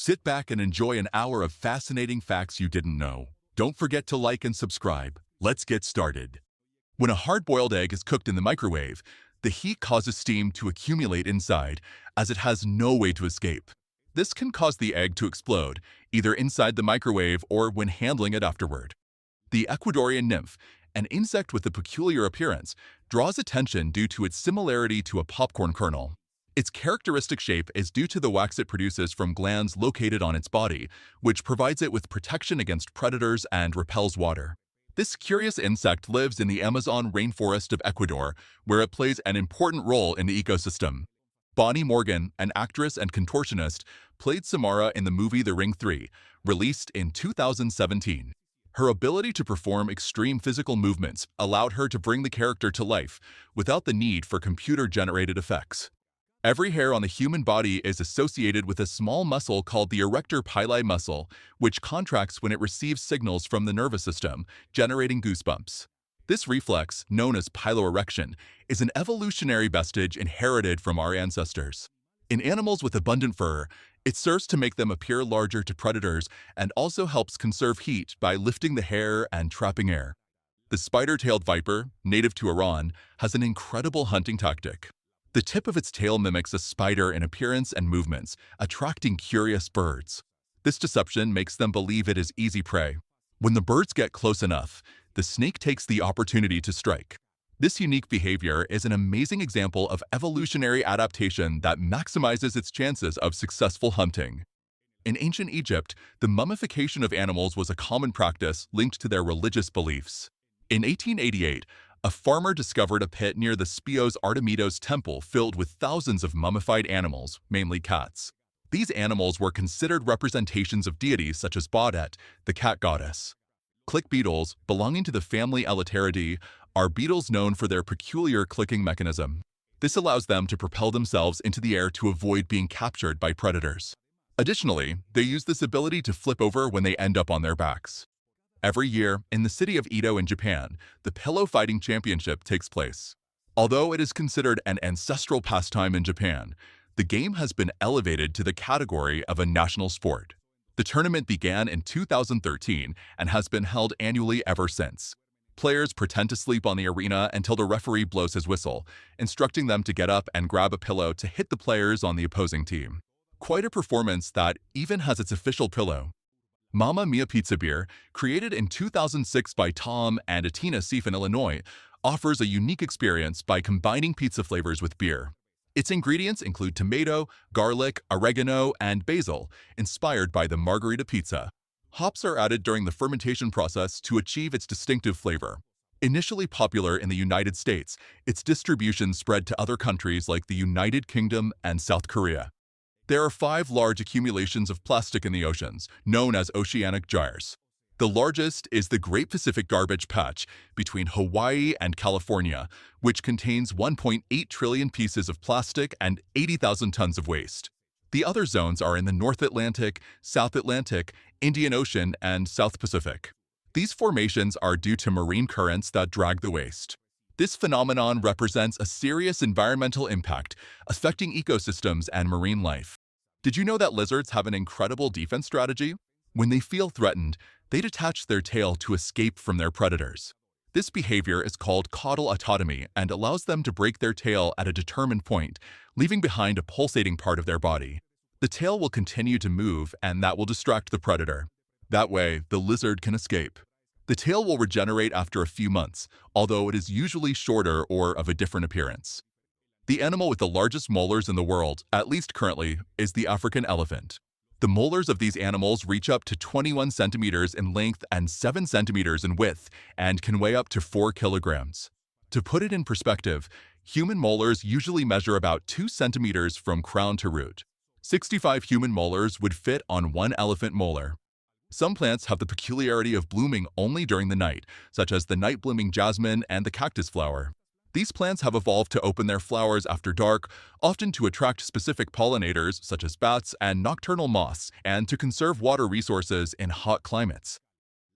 Sit back and enjoy an hour of fascinating facts you didn't know. Don't forget to like and subscribe. Let's get started. When a hard-boiled egg is cooked in the microwave, the heat causes steam to accumulate inside, as it has no way to escape. This can cause the egg to explode, either inside the microwave or when handling it afterward. The Ecuadorian nymph, an insect with a peculiar appearance, draws attention due to its similarity to a popcorn kernel. Its characteristic shape is due to the wax it produces from glands located on its body, which provides it with protection against predators and repels water. This curious insect lives in the Amazon rainforest of Ecuador, where it plays an important role in the ecosystem. Bonnie Morgan, an actress and contortionist, played Samara in the movie The Ring 3, released in 2017. Her ability to perform extreme physical movements allowed her to bring the character to life without the need for computer-generated effects. Every hair on the human body is associated with a small muscle called the erector pili muscle, which contracts when it receives signals from the nervous system, generating goosebumps. This reflex, known as piloerection, is an evolutionary vestige inherited from our ancestors. In animals with abundant fur, it serves to make them appear larger to predators and also helps conserve heat by lifting the hair and trapping air. The spider-tailed viper, native to Iran, has an incredible hunting tactic. The tip of its tail mimics a spider in appearance and movements, attracting curious birds. This deception makes them believe it is easy prey. When the birds get close enough, the snake takes the opportunity to strike. This unique behavior is an amazing example of evolutionary adaptation that maximizes its chances of successful hunting. In ancient Egypt, the mummification of animals was a common practice linked to their religious beliefs. In 1888, a farmer discovered a pit near the Spios Artemidos temple filled with thousands of mummified animals, mainly cats. These animals were considered representations of deities such as Baudet, the cat goddess. Click beetles, belonging to the family Elateridae, are beetles known for their peculiar clicking mechanism. This allows them to propel themselves into the air to avoid being captured by predators. Additionally, they use this ability to flip over when they end up on their backs. Every year, in the city of Edo in Japan, the Pillow Fighting Championship takes place. Although it is considered an ancestral pastime in Japan, the game has been elevated to the category of a national sport. The tournament began in 2013 and has been held annually ever since. Players pretend to sleep on the arena until the referee blows his whistle, instructing them to get up and grab a pillow to hit the players on the opposing team. Quite a performance that even has its official pillow. Mamma Mia Pizza Beer, created in 2006 by Tom and Atina Seif in Illinois, offers a unique experience by combining pizza flavors with beer. Its ingredients include tomato, garlic, oregano, and basil, inspired by the margarita pizza. Hops are added during the fermentation process to achieve its distinctive flavor. Initially popular in the United States, its distribution spread to other countries like the United Kingdom and South Korea. There are 5 large accumulations of plastic in the oceans, known as oceanic gyres. The largest is the Great Pacific Garbage Patch between Hawaii and California, which contains 1.8 trillion pieces of plastic and 80,000 tons of waste. The other zones are in the North Atlantic, South Atlantic, Indian Ocean, and South Pacific. These formations are due to marine currents that drag the waste. This phenomenon represents a serious environmental impact, affecting ecosystems and marine life. Did you know that lizards have an incredible defense strategy? When they feel threatened, they detach their tail to escape from their predators. This behavior is called caudal autotomy and allows them to break their tail at a determined point, leaving behind a pulsating part of their body. The tail will continue to move, and that will distract the predator. That way, the lizard can escape. The tail will regenerate after a few months, although it is usually shorter or of a different appearance. The animal with the largest molars in the world, at least currently, is the African elephant. The molars of these animals reach up to 21 centimeters in length and 7 centimeters in width and can weigh up to 4 kilograms. To put it in perspective, human molars usually measure about 2 centimeters from crown to root. 65 human molars would fit on 1 elephant molar. Some plants have the peculiarity of blooming only during the night, such as the night-blooming jasmine and the cactus flower. These plants have evolved to open their flowers after dark, often to attract specific pollinators such as bats and nocturnal moths, and to conserve water resources in hot climates.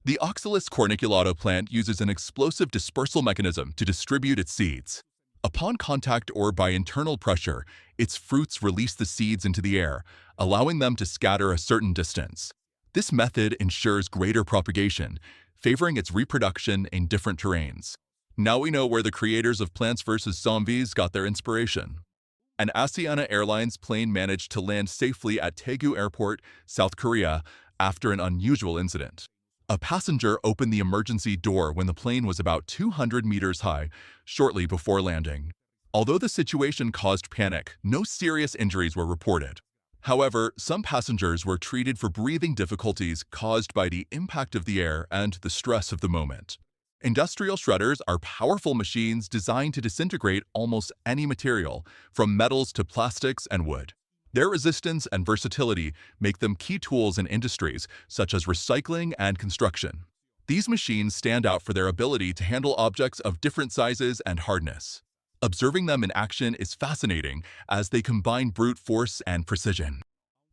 The Oxalis corniculata plant uses an explosive dispersal mechanism to distribute its seeds. Upon contact or by internal pressure, its fruits release the seeds into the air, allowing them to scatter a certain distance. This method ensures greater propagation, favoring its reproduction in different terrains. Now we know where the creators of Plants vs. Zombies got their inspiration. An Asiana Airlines plane managed to land safely at Daegu Airport, South Korea, after an unusual incident. A passenger opened the emergency door when the plane was about 200 meters high, shortly before landing. Although the situation caused panic, no serious injuries were reported. However, some passengers were treated for breathing difficulties caused by the impact of the air and the stress of the moment. Industrial shredders are powerful machines designed to disintegrate almost any material, from metals to plastics and wood. Their resistance and versatility make them key tools in industries such as recycling and construction. These machines stand out for their ability to handle objects of different sizes and hardness. Observing them in action is fascinating as they combine brute force and precision.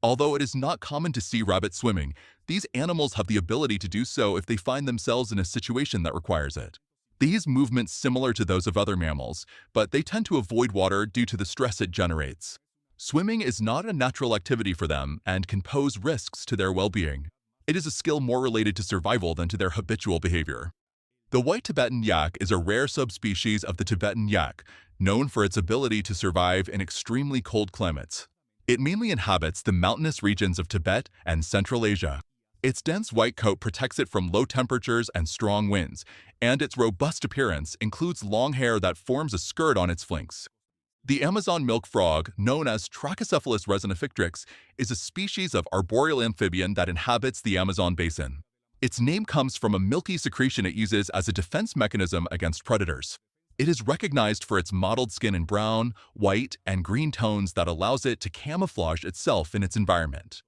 Although it is not common to see rabbits swimming, these animals have the ability to do so if they find themselves in a situation that requires it. These movements similar to those of other mammals, but they tend to avoid water due to the stress it generates. Swimming is not a natural activity for them and can pose risks to their well-being. It is a skill more related to survival than to their habitual behavior. The white Tibetan yak is a rare subspecies of the Tibetan yak, known for its ability to survive in extremely cold climates. It mainly inhabits the mountainous regions of Tibet and Central Asia. Its dense white coat protects it from low temperatures and strong winds, and its robust appearance includes long hair that forms a skirt on its flanks. The Amazon milk frog, known as Trachycephalus resinifictrix, is a species of arboreal amphibian that inhabits the Amazon basin. Its name comes from a milky secretion it uses as a defense mechanism against predators. It is recognized for its mottled skin in brown, white, and green tones that allows it to camouflage itself in its environment.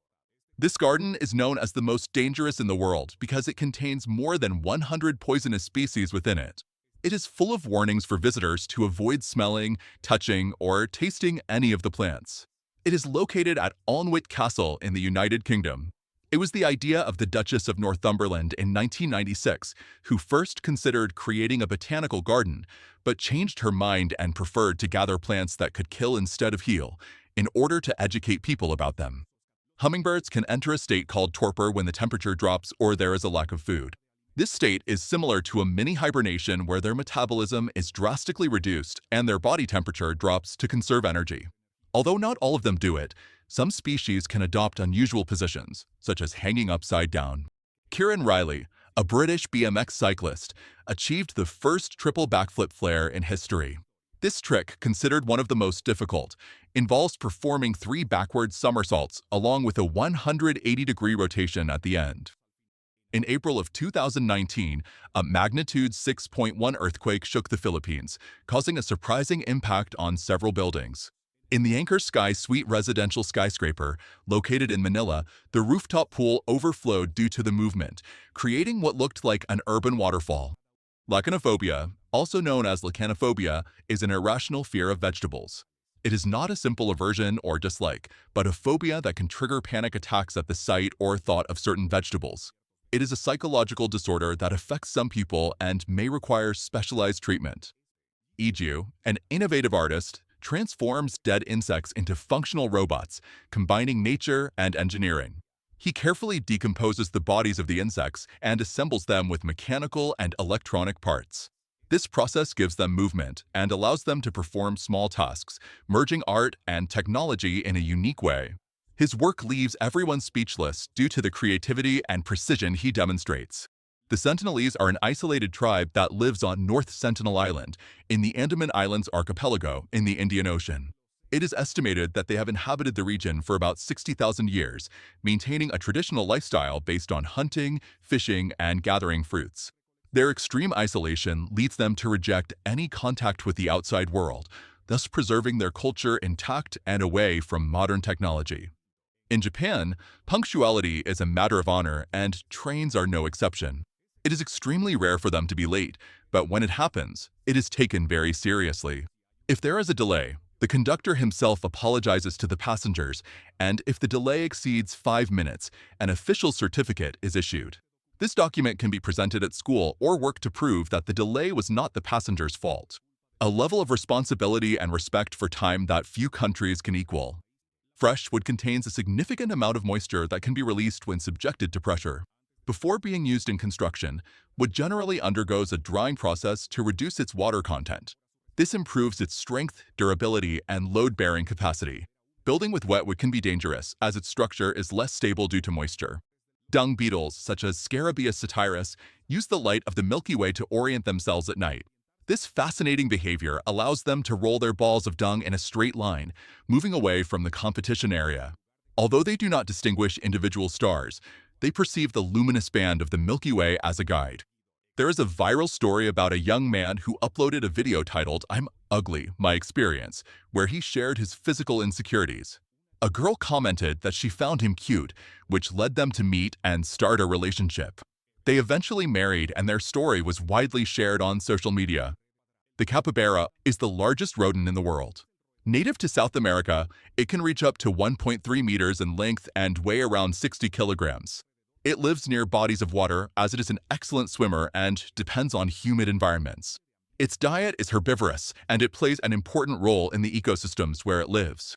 This garden is known as the most dangerous in the world because it contains more than 100 poisonous species within it. It is full of warnings for visitors to avoid smelling, touching, or tasting any of the plants. It is located at Alnwick Castle in the United Kingdom. It was the idea of the Duchess of Northumberland in 1996, who first considered creating a botanical garden, but changed her mind and preferred to gather plants that could kill instead of heal, in order to educate people about them. Hummingbirds can enter a state called torpor when the temperature drops or there is a lack of food. This state is similar to a mini hibernation where their metabolism is drastically reduced and their body temperature drops to conserve energy. Although not all of them do it, some species can adopt unusual positions, such as hanging upside down. Kieran Riley, a British BMX cyclist, achieved the first triple backflip flare in history. This trick, considered one of the most difficult, involves performing 3 backward somersaults along with a 180-degree rotation at the end. In April of 2019, a magnitude 6.1 earthquake shook the Philippines, causing a surprising impact on several buildings. In the Anchor Sky Suite residential skyscraper, located in Manila, the rooftop pool overflowed due to the movement, creating what looked like an urban waterfall. Lichenophobia, also known as lichenophobia, is an irrational fear of vegetables. It is not a simple aversion or dislike, but a phobia that can trigger panic attacks at the sight or thought of certain vegetables. It is a psychological disorder that affects some people and may require specialized treatment. Iju, an innovative artist, transforms dead insects into functional robots, combining nature and engineering. He carefully decomposes the bodies of the insects and assembles them with mechanical and electronic parts. This process gives them movement and allows them to perform small tasks, merging art and technology in a unique way. His work leaves everyone speechless due to the creativity and precision he demonstrates. The Sentinelese are an isolated tribe that lives on North Sentinel Island in the Andaman Islands archipelago in the Indian Ocean. It is estimated that they have inhabited the region for about 60,000 years, maintaining a traditional lifestyle based on hunting, fishing, and gathering fruits. Their extreme isolation leads them to reject any contact with the outside world, thus preserving their culture intact and away from modern technology. In Japan, punctuality is a matter of honor, and trains are no exception. It is extremely rare for them to be late, but when it happens, it is taken very seriously. If there is a delay, the conductor himself apologizes to the passengers, and if the delay exceeds 5 minutes, an official certificate is issued. This document can be presented at school or work to prove that the delay was not the passenger's fault. a level of responsibility and respect for time that few countries can equal. Fresh wood contains a significant amount of moisture that can be released when subjected to pressure. Before being used in construction, wood generally undergoes a drying process to reduce its water content. This improves its strength, durability, and load-bearing capacity. Building with wet wood can be dangerous, as its structure is less stable due to moisture. Dung beetles, such as Scarabaeus satyrus, use the light of the Milky Way to orient themselves at night. This fascinating behavior allows them to roll their balls of dung in a straight line, moving away from the competition area. Although they do not distinguish individual stars, they perceive the luminous band of the Milky Way as a guide. There is a viral story about a young man who uploaded a video titled "I'm Ugly, My Experience," where he shared his physical insecurities. A girl commented that she found him cute, which led them to meet and start a relationship. They eventually married, and their story was widely shared on social media. The capybara is the largest rodent in the world. Native to South America, it can reach up to 1.3 meters in length and weigh around 60 kilograms. It lives near bodies of water as it is an excellent swimmer and depends on humid environments. Its diet is herbivorous, and it plays an important role in the ecosystems where it lives.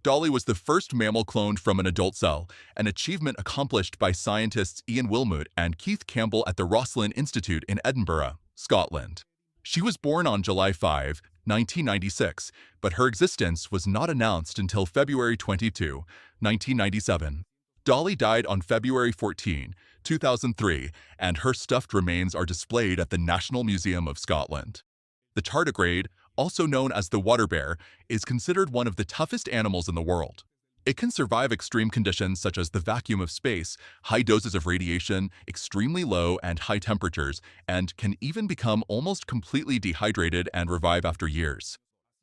Dolly was the first mammal cloned from an adult cell, an achievement accomplished by scientists Ian Wilmut and Keith Campbell at the Roslin Institute in Edinburgh, Scotland. She was born on July 5, 1996, but her existence was not announced until February 22, 1997. Dolly died on February 14, 2003, and her stuffed remains are displayed at the National Museum of Scotland. The tardigrade, also known as the water bear, is considered one of the toughest animals in the world. It can survive extreme conditions such as the vacuum of space, high doses of radiation, extremely low and high temperatures, and can even become almost completely dehydrated and revive after years.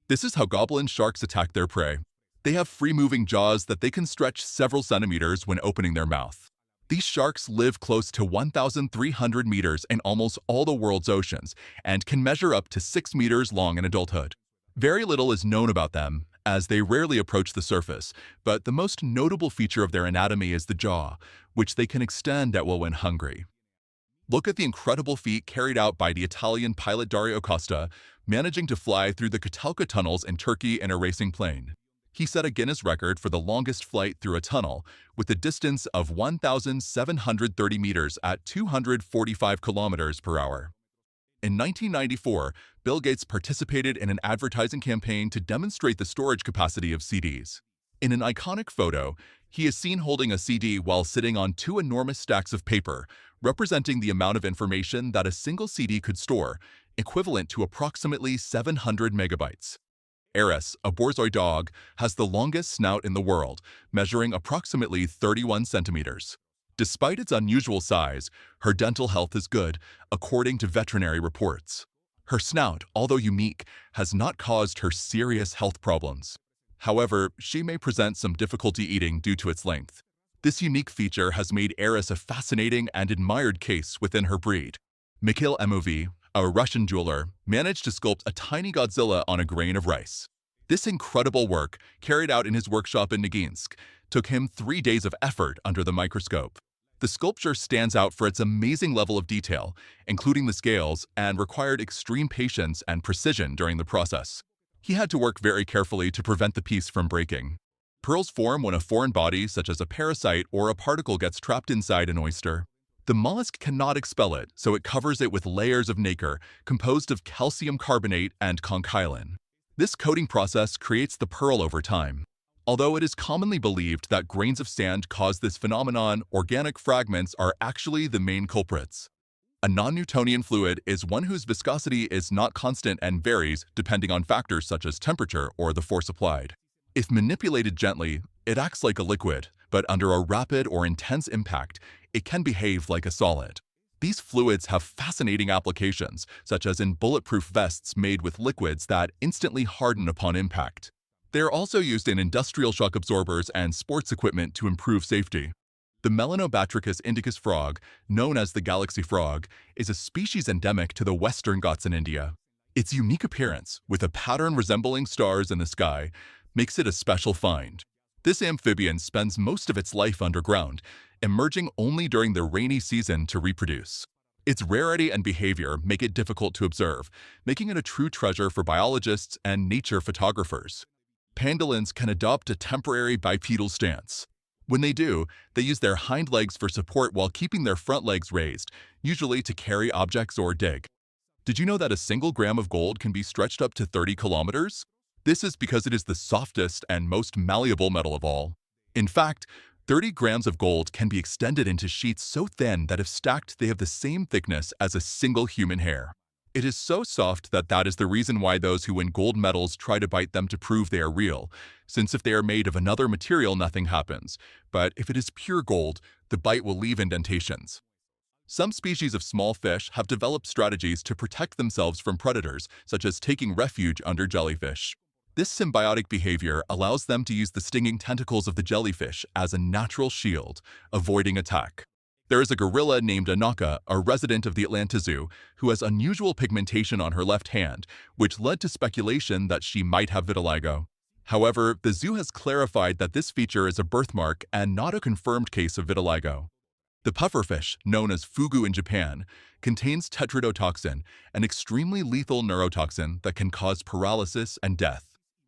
This is how goblin sharks attack their prey. They have free-moving jaws that they can stretch several centimeters when opening their mouth. These sharks live close to 1,300 meters in almost all the world's oceans and can measure up to 6 meters long in adulthood. Very little is known about them, as they rarely approach the surface, but the most notable feature of their anatomy is the jaw, which they can extend at will when hungry. Look at the incredible feat carried out by the Italian pilot Dario Costa, managing to fly through the Catalca tunnels in Turkey in a racing plane. He set a Guinness record for the longest flight through a tunnel, with a distance of 1,730 meters at 245 kilometers per hour. In 1994, Bill Gates participated in an advertising campaign to demonstrate the storage capacity of CDs. In an iconic photo, he is seen holding a CD while sitting on two enormous stacks of paper, representing the amount of information that a single CD could store, equivalent to approximately 700 megabytes. Eris, a borzoi dog, has the longest snout in the world, measuring approximately 31 centimeters. Despite its unusual size, her dental health is good, according to veterinary reports. Her snout, although unique, has not caused her serious health problems. However, she may present some difficulty eating due to its length. This unique feature has made Eris a fascinating and admired case within her breed. Mikhail Emov, a Russian jeweler, managed to sculpt a tiny Godzilla on a grain of rice. This incredible work, carried out in his workshop in Noginsk, took him 3 days of effort under the microscope. The sculpture stands out for its amazing level of detail, including the scales, and required extreme patience and precision during the process. He had to work very carefully to prevent the piece from breaking. Pearls form when a foreign body, such as a parasite or a particle, gets trapped inside an oyster. The mollusk cannot expel it, so it covers it with layers of nacre, composed of calcium carbonate and conchylin. This coating process creates the pearl over time. Although it is commonly believed that grains of sand cause this phenomenon, organic fragments are actually the main culprits. A non-Newtonian fluid is one whose viscosity is not constant and varies depending on factors such as temperature or the force applied. If manipulated gently, it acts like a liquid, but under a rapid or intense impact, it can behave like a solid. These fluids have fascinating applications, such as in bulletproof vests made with liquids that instantly harden upon impact. They are also used in industrial shock absorbers and sports equipment to improve safety. The Melanobatrachus indicus frog, known as the galaxy frog, is a species endemic to the Western Ghats in India. Its unique appearance, with a pattern resembling stars in the sky, makes it a special find. This amphibian spends most of its life underground, emerging only during the rainy season to reproduce. Its rarity and behavior make it difficult to observe, making it a true treasure for biologists and nature photographers. Pangolins can adopt a temporary bipedal stance. When they do, they use their hind legs for support while keeping their front legs raised, usually to carry objects or dig. Did you know that a single gram of gold can be stretched up to 30 kilometers? This is because it is the softest and most malleable metal of all. In fact, 30 grams of gold can be extended into sheets so thin that if stacked, they have the same thickness as a single human hair. It is so soft that is the reason why those who win gold medals try to bite them to prove they are real, since if they are made of another material, nothing happens. But if it is pure gold, the bite will leave indentations. Some species of small fish have developed strategies to protect themselves from predators, such as taking refuge under jellyfish. This symbiotic behavior allows them to use the stinging tentacles of the jellyfish as a natural shield, avoiding attack. There is a gorilla named Anaka, a resident of the Atlanta Zoo, who has unusual pigmentation on her left hand, which led to speculation that she might have vitiligo. However, the zoo has clarified that this feature is a birthmark and not a confirmed case of vitiligo. The pufferfish, known as fugu in Japan, contains tetrodotoxin, an extremely lethal neurotoxin that can cause paralysis and death.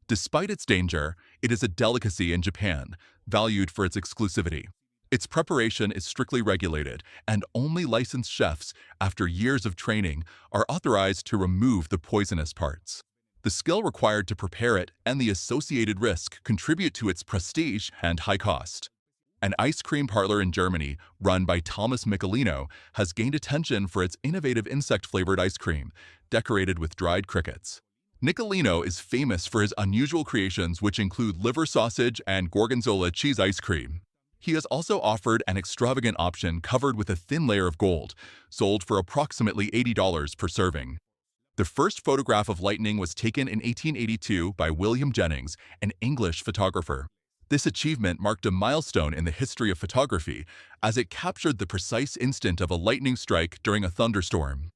Despite its danger, it is a delicacy in Japan, valued for its exclusivity. Its preparation is strictly regulated, and only licensed chefs, after years of training, are authorized to remove the poisonous parts. The skill required to prepare it and the associated risk contribute to its prestige and high cost. An ice cream parlor in Germany, run by Thomas Michelino, has gained attention for its innovative insect-flavored ice cream, decorated with dried crickets. Michelino is famous for his unusual creations, which include liver sausage and gorgonzola cheese ice cream. He has also offered an extravagant option covered with a thin layer of gold, sold for approximately $80 per serving. The first photograph of lightning was taken in 1882 by William Jennings, an English photographer. This achievement marked a milestone in the history of photography, as it captured the precise instant of a lightning strike during a thunderstorm.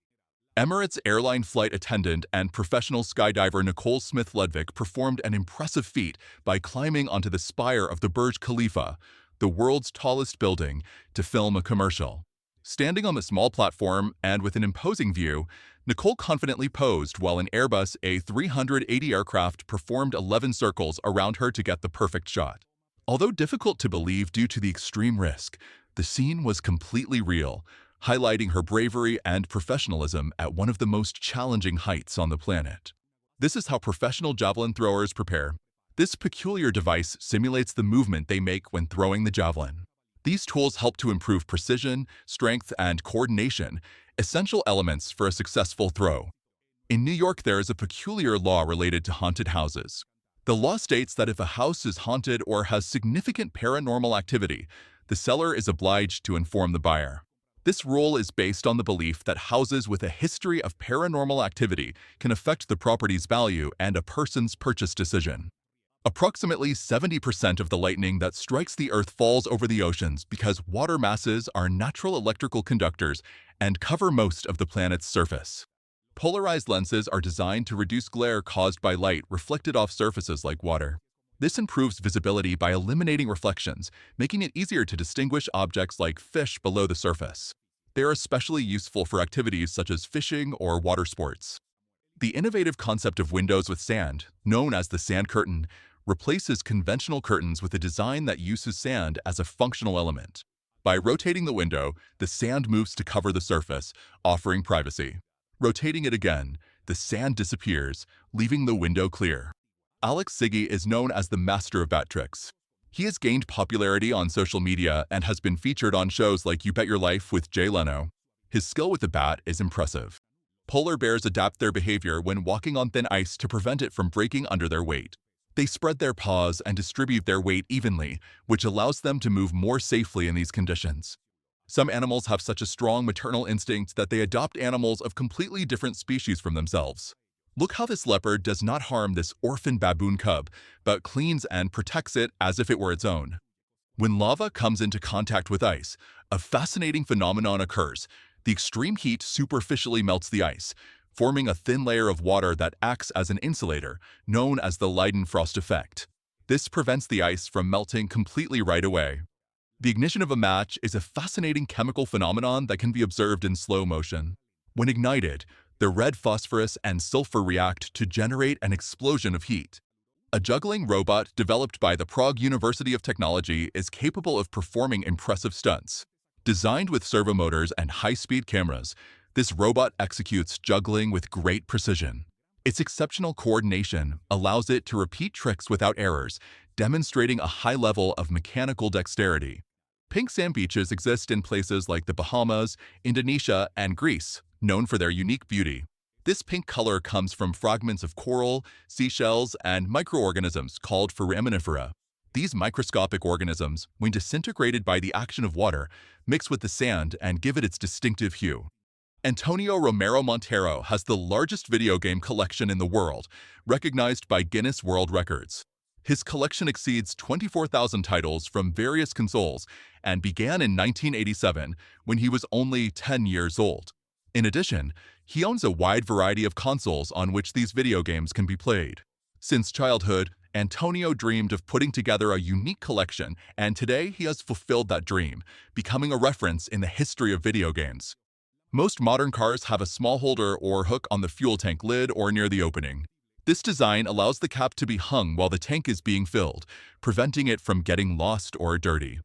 Emirates airline flight attendant and professional skydiver Nicole Smith-Ludwig performed an impressive feat by climbing onto the spire of the Burj Khalifa, the world's tallest building, to film a commercial. Standing on the small platform and with an imposing view, Nicole confidently posed while an Airbus A380 aircraft performed 11 circles around her to get the perfect shot. Although difficult to believe due to the extreme risk, the scene was completely real, highlighting her bravery and professionalism at one of the most challenging heights on the planet. This is how professional javelin throwers prepare. This peculiar device simulates the movement they make when throwing the javelin. These tools help to improve precision, strength, and coordination, essential elements for a successful throw. In New York, there is a peculiar law related to haunted houses. The law states that if a house is haunted or has significant paranormal activity, the seller is obliged to inform the buyer. This rule is based on the belief that houses with a history of paranormal activity can affect the property's value and a person's purchase decision. Approximately 70% of the lightning that strikes the Earth falls over the oceans because water masses are natural electrical conductors and cover most of the planet's surface. Polarized lenses are designed to reduce glare caused by light reflected off surfaces like water. This improves visibility by eliminating reflections, making it easier to distinguish objects like fish below the surface. They are especially useful for activities such as fishing or water sports. The innovative concept of windows with sand, known as the sand curtain, replaces conventional curtains with a design that uses sand as a functional element. By rotating the window, the sand moves to cover the surface, offering privacy. Rotating it again, the sand disappears, leaving the window clear. Alex Siggy is known as the master of bat tricks. He has gained popularity on social media and has been featured on shows like You Bet Your Life with Jay Leno. His skill with the bat is impressive. Polar bears adapt their behavior when walking on thin ice to prevent it from breaking under their weight. They spread their paws and distribute their weight evenly, which allows them to move more safely in these conditions. Some animals have such a strong maternal instinct that they adopt animals of completely different species from themselves. Look how this leopard does not harm this orphan baboon cub, but cleans and protects it as if it were its own. When lava comes into contact with ice, a fascinating phenomenon occurs. The extreme heat superficially melts the ice, forming a thin layer of water that acts as an insulator, known as the Leidenfrost effect. This prevents the ice from melting completely right away. The ignition of a match is a fascinating chemical phenomenon that can be observed in slow motion. When ignited, the red phosphorus and sulfur react to generate an explosion of heat. A juggling robot developed by the Prague University of Technology is capable of performing impressive stunts. Designed with servomotors and high-speed cameras, this robot executes juggling with great precision. Its exceptional coordination allows it to repeat tricks without errors, demonstrating a high level of mechanical dexterity. Pink sand beaches exist in places like the Bahamas, Indonesia, and Greece, known for their unique beauty. This pink color comes from fragments of coral, seashells, and microorganisms called foraminifera. These microscopic organisms, when disintegrated by the action of water, mix with the sand and give it its distinctive hue. Antonio Romero Montero has the largest video game collection in the world, recognized by Guinness World Records. His collection exceeds 24,000 titles from various consoles and began in 1987 when he was only 10 years old. In addition, he owns a wide variety of consoles on which these video games can be played. Since childhood, Antonio dreamed of putting together a unique collection, and today he has fulfilled that dream, becoming a reference in the history of video games. Most modern cars have a small holder or hook on the fuel tank lid or near the opening. This design allows the cap to be hung while the tank is being filled, preventing it from getting lost or dirty.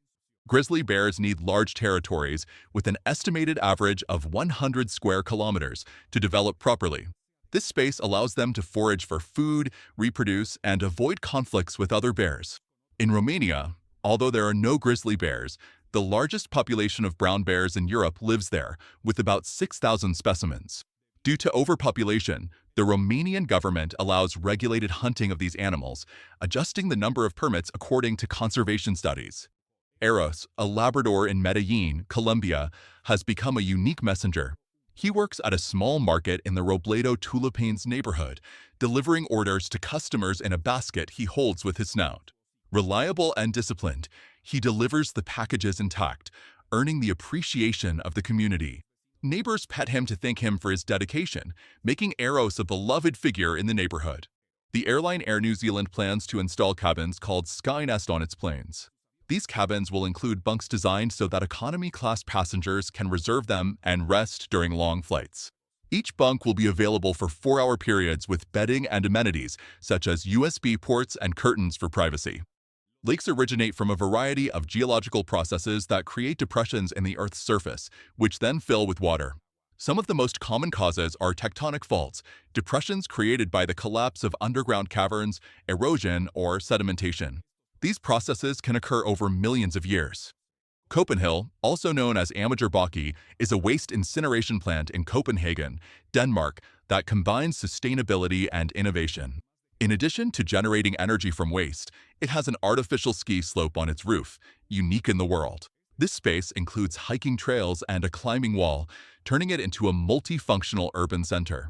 Grizzly bears need large territories with an estimated average of 100 square kilometers to develop properly. This space allows them to forage for food, reproduce, and avoid conflicts with other bears. In Romania, although there are no grizzly bears, the largest population of brown bears in Europe lives there, with about 6,000 specimens. Due to overpopulation, the Romanian government allows regulated hunting of these animals, adjusting the number of permits according to conservation studies. Eros, a Labrador in Medellin, Colombia, has become a unique messenger. He works at a small market in the Robledo Tulipanes neighborhood, delivering orders to customers in a basket he holds with his snout. Reliable and disciplined, he delivers the packages intact, earning the appreciation of the community. Neighbors pet him to thank him for his dedication, making Eros a beloved figure in the neighborhood. The airline Air New Zealand plans to install cabins called Skynest on its planes. These cabins will include bunks designed so that economy-class passengers can reserve them and rest during long flights. Each bunk will be available for 4-hour periods with bedding and amenities, such as USB ports and curtains for privacy. Lakes originate from a variety of geological processes that create depressions in the Earth's surface, which then fill with water. Some of the most common causes are tectonic faults, depressions created by the collapse of underground caverns, erosion, or sedimentation. These processes can occur over millions of years. Copenhagen, also known as Amagerbaki, is a waste incineration plant in Copenhagen, Denmark, that combines sustainability and innovation. In addition to generating energy from waste, it has an artificial ski slope on its roof, unique in the world. This space includes hiking trails and a climbing wall, turning it into a multifunctional urban center.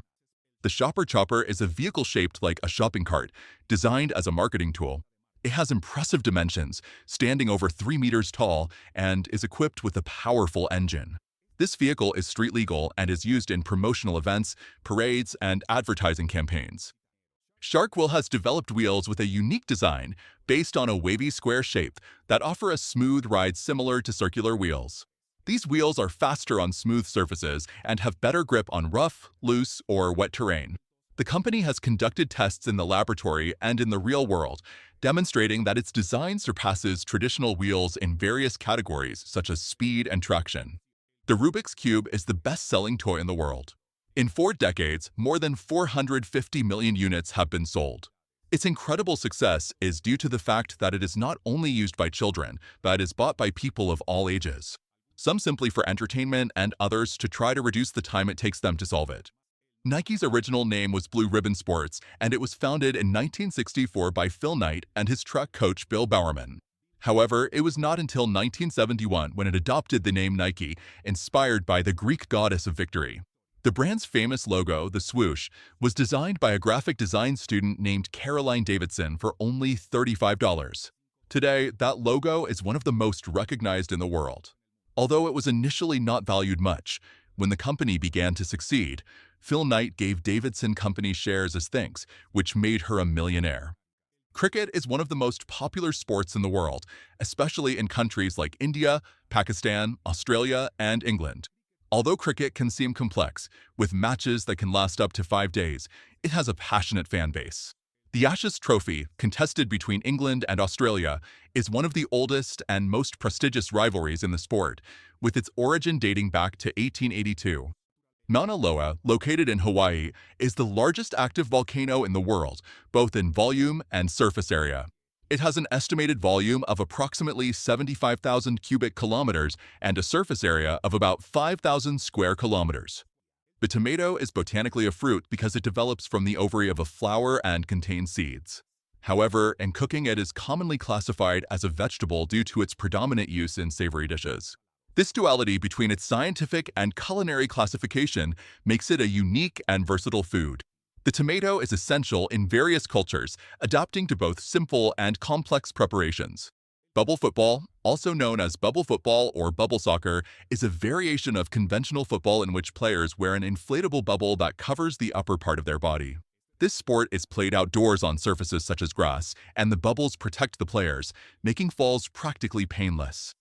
The Shopper Chopper is a vehicle shaped like a shopping cart, designed as a marketing tool. It has impressive dimensions, standing over 3 meters tall, and is equipped with a powerful engine. This vehicle is street legal and is used in promotional events, parades, and advertising campaigns. Shark Wheel has developed wheels with a unique design based on a wavy square shape that offer a smooth ride similar to circular wheels. These wheels are faster on smooth surfaces and have better grip on rough, loose, or wet terrain. The company has conducted tests in the laboratory and in the real world, demonstrating that its design surpasses traditional wheels in various categories such as speed and traction. The Rubik's Cube is the best-selling toy in the world. In 4 decades, more than 450 million units have been sold. Its incredible success is due to the fact that it is not only used by children, but is bought by people of all ages. Some simply for entertainment and others to try to reduce the time it takes them to solve it. Nike's original name was Blue Ribbon Sports, and it was founded in 1964 by Phil Knight and his truck coach Bill Bowerman. However, it was not until 1971 when it adopted the name Nike, inspired by the Greek goddess of victory. The brand's famous logo, the swoosh, was designed by a graphic design student named Caroline Davidson for only $35. Today, that logo is one of the most recognized in the world. Although it was initially not valued much, when the company began to succeed, Phil Knight gave Davidson company shares as thanks, which made her a millionaire. Cricket is one of the most popular sports in the world, especially in countries like India, Pakistan, Australia, and England. Although cricket can seem complex, with matches that can last up to 5 days, it has a passionate fan base. The Ashes Trophy, contested between England and Australia, is one of the oldest and most prestigious rivalries in the sport, with its origin dating back to 1882. Mauna Loa, located in Hawaii, is the largest active volcano in the world, both in volume and surface area. It has an estimated volume of approximately 75,000 cubic kilometers and a surface area of about 5,000 square kilometers. The tomato is botanically a fruit because it develops from the ovary of a flower and contains seeds. However, in cooking it is commonly classified as a vegetable due to its predominant use in savory dishes. This duality between its scientific and culinary classification makes it a unique and versatile food. The tomato is essential in various cultures, adapting to both simple and complex preparations. Bubble football, also known as bubble football or bubble soccer, is a variation of conventional football in which players wear an inflatable bubble that covers the upper part of their body. This sport is played outdoors on surfaces such as grass, and the bubbles protect the players, making falls practically painless.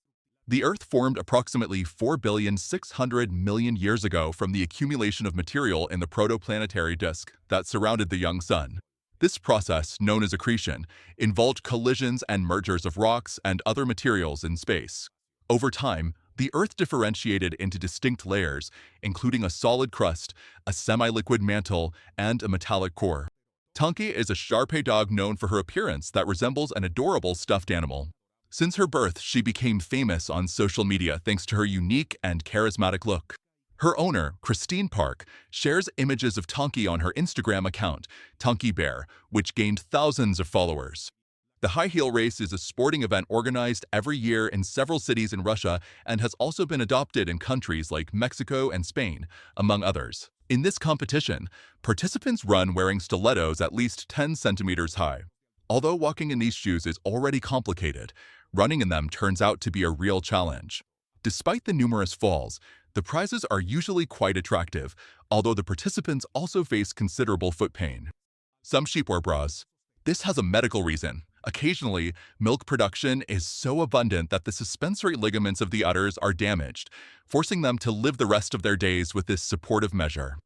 The Earth formed approximately 4,600,000,000 years ago from the accumulation of material in the protoplanetary disk that surrounded the young sun. This process, known as accretion, involved collisions and mergers of rocks and other materials in space. Over time, the Earth differentiated into distinct layers, including a solid crust, a semi-liquid mantle, and a metallic core. Tonki is a Shar-Pei dog known for her appearance that resembles an adorable stuffed animal. Since her birth, she became famous on social media thanks to her unique and charismatic look. Her owner, Christine Park, shares images of Tonki on her Instagram account, Tonki Bear, which gained thousands of followers. The high heel race is a sporting event organized every year in several cities in Russia and has also been adopted in countries like Mexico and Spain, among others. In this competition, participants run wearing stilettos at least 10 centimeters high. Although walking in these shoes is already complicated, running in them turns out to be a real challenge. Despite the numerous falls, the prizes are usually quite attractive, although the participants also face considerable foot pain. Some sheep wear bras. This has a medical reason. Occasionally, milk production is so abundant that the suspensory ligaments of the udders are damaged, forcing them to live the rest of their days with this supportive measure.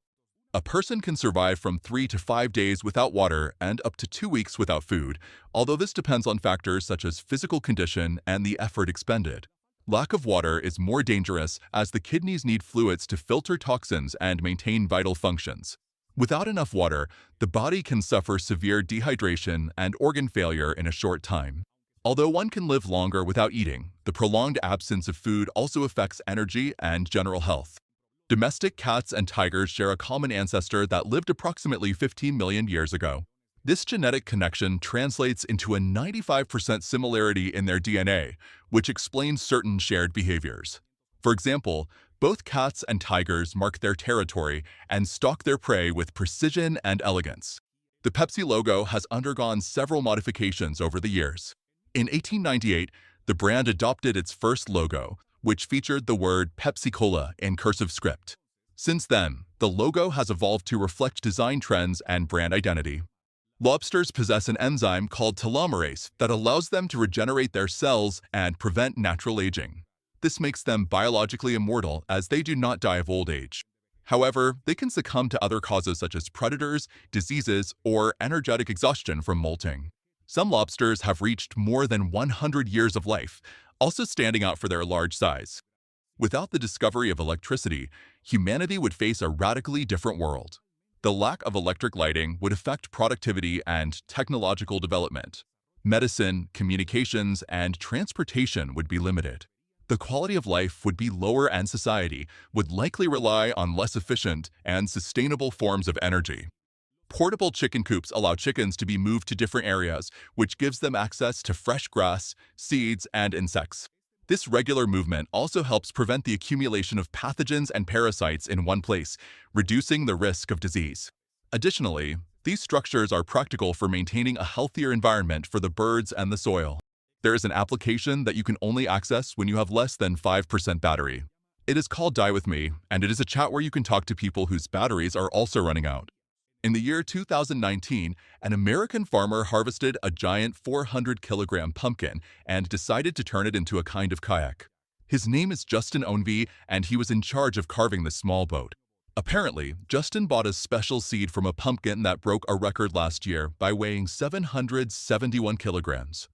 A person can survive from 3 to 5 days without water and up to 2 weeks without food, although this depends on factors such as physical condition and the effort expended. Lack of water is more dangerous as the kidneys need fluids to filter toxins and maintain vital functions. Without enough water, the body can suffer severe dehydration and organ failure in a short time. Although one can live longer without eating, the prolonged absence of food also affects energy and general health. Domestic cats and tigers share a common ancestor that lived approximately 15 million years ago. This genetic connection translates into a 95% similarity in their DNA, which explains certain shared behaviors. For example, both cats and tigers mark their territory and stalk their prey with precision and elegance. The Pepsi logo has undergone several modifications over the years. In 1898, the brand adopted its first logo, which featured the word Pepsi-Cola in cursive script. Since then, the logo has evolved to reflect design trends and brand identity. Lobsters possess an enzyme called telomerase that allows them to regenerate their cells and prevent natural aging. This makes them biologically immortal as they do not die of old age. However, they can succumb to other causes such as predators, diseases, or energetic exhaustion from molting. Some lobsters have reached more than 100 years of life, also standing out for their large size. Without the discovery of electricity, humanity would face a radically different world. The lack of electric lighting would affect productivity and technological development. Medicine, communications, and transportation would be limited. The quality of life would be lower and society would likely rely on less efficient and sustainable forms of energy. Portable chicken coops allow chickens to be moved to different areas, which gives them access to fresh grass, seeds, and insects. This regular movement also helps prevent the accumulation of pathogens and parasites in one place, reducing the risk of disease. Additionally, these structures are practical for maintaining a healthier environment for the birds and the soil. There is an application that you can only access when you have less than 5% battery. It is called Die With Me, and it is a chat where you can talk to people whose batteries are also running out. In the year 2019, an American farmer harvested a giant 400-kilogram pumpkin and decided to turn it into a kind of kayak. His name is Justin Onvie, and he was in charge of carving the small boat. Apparently, Justin bought a special seed from a pumpkin that broke a record last year by weighing 771 kilograms.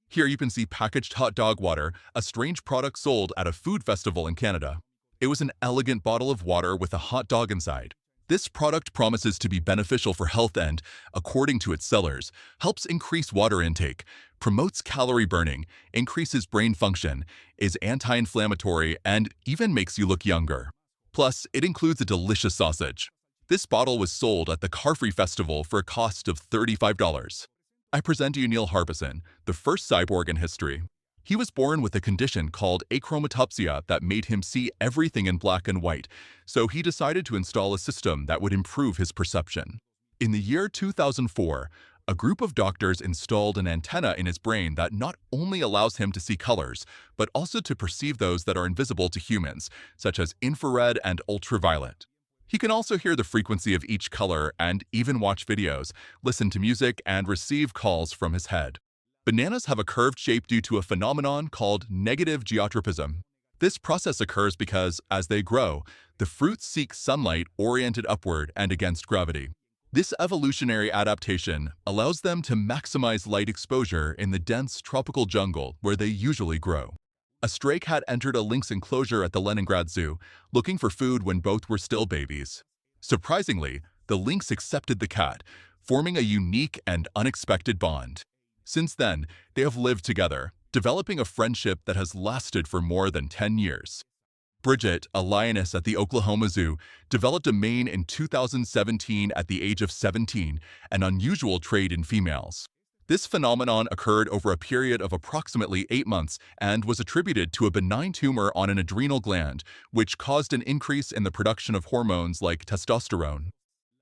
Here you can see packaged hot dog water, a strange product sold at a food festival in Canada. It was an elegant bottle of water with a hot dog inside. This product promises to be beneficial for health and, according to its sellers, helps increase water intake, promotes calorie burning, increases brain function, is anti-inflammatory, and even makes you look younger. Plus, it includes a delicious sausage. This bottle was sold at the Carfree Festival for a cost of $35. I present to you Neil Harbison, the first cyborg in history. He was born with a condition called achromatopsia that made him see everything in black and white, so he decided to install a system that would improve his perception. In the year 2004, a group of doctors installed an antenna in his brain that not only allows him to see colors, but also to perceive those that are invisible to humans, such as infrared and ultraviolet. He can also hear the frequency of each color and even watch videos, listen to music, and receive calls from his head. Bananas have a curved shape due to a phenomenon called negative geotropism. This process occurs because, as they grow, the fruits seek sunlight oriented upward and against gravity. This evolutionary adaptation allows them to maximize light exposure in the dense tropical jungle where they usually grow. A stray cat entered a lynx enclosure at the Leningrad Zoo, looking for food when both were still babies. Surprisingly, the lynx accepted the cat, forming a unique and unexpected bond. Since then, they have lived together, developing a friendship that has lasted for more than 10 years. Bridget, a lioness at the Oklahoma Zoo, developed a mane in 2017 at the age of 17, an unusual trait in females. This phenomenon occurred over a period of approximately 8 months and was attributed to a benign tumor on an adrenal gland, which caused an increase in the production of hormones like testosterone.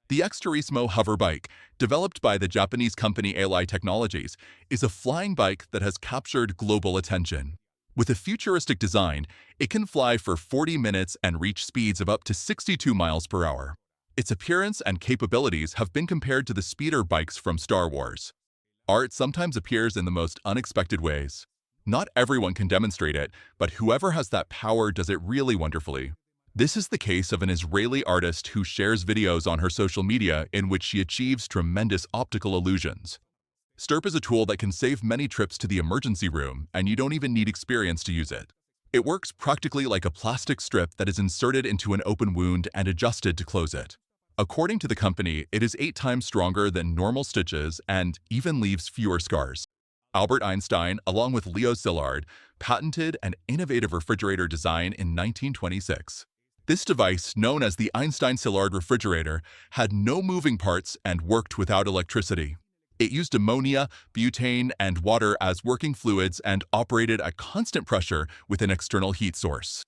The Xturismo hover bike, developed by the Japanese company AI Technologies, is a flying bike that has captured global attention. With a futuristic design, it can fly for 40 minutes and reach speeds of up to 62 miles per hour. Its appearance and capabilities have been compared to the speeder bikes from Star Wars. Art sometimes appears in the most unexpected ways. Not everyone can demonstrate it, but whoever has that power does it really wonderfully. This is the case of an Israeli artist who shares videos on her social media in which she achieves tremendous optical illusions. STIRP is a tool that can save many trips to the emergency room, and you don't even need experience to use it. It works practically like a plastic strip that is inserted into an open wound and adjusted to close it. According to the company, it is 8 times stronger than normal stitches and even leaves fewer scars. Albert Einstein, along with Leo Szilard, patented an innovative refrigerator design in 1926. This device, known as the Einstein-Szilard refrigerator, had no moving parts and worked without electricity. It used ammonia, butane, and water as working fluids and operated at constant pressure with an external heat source.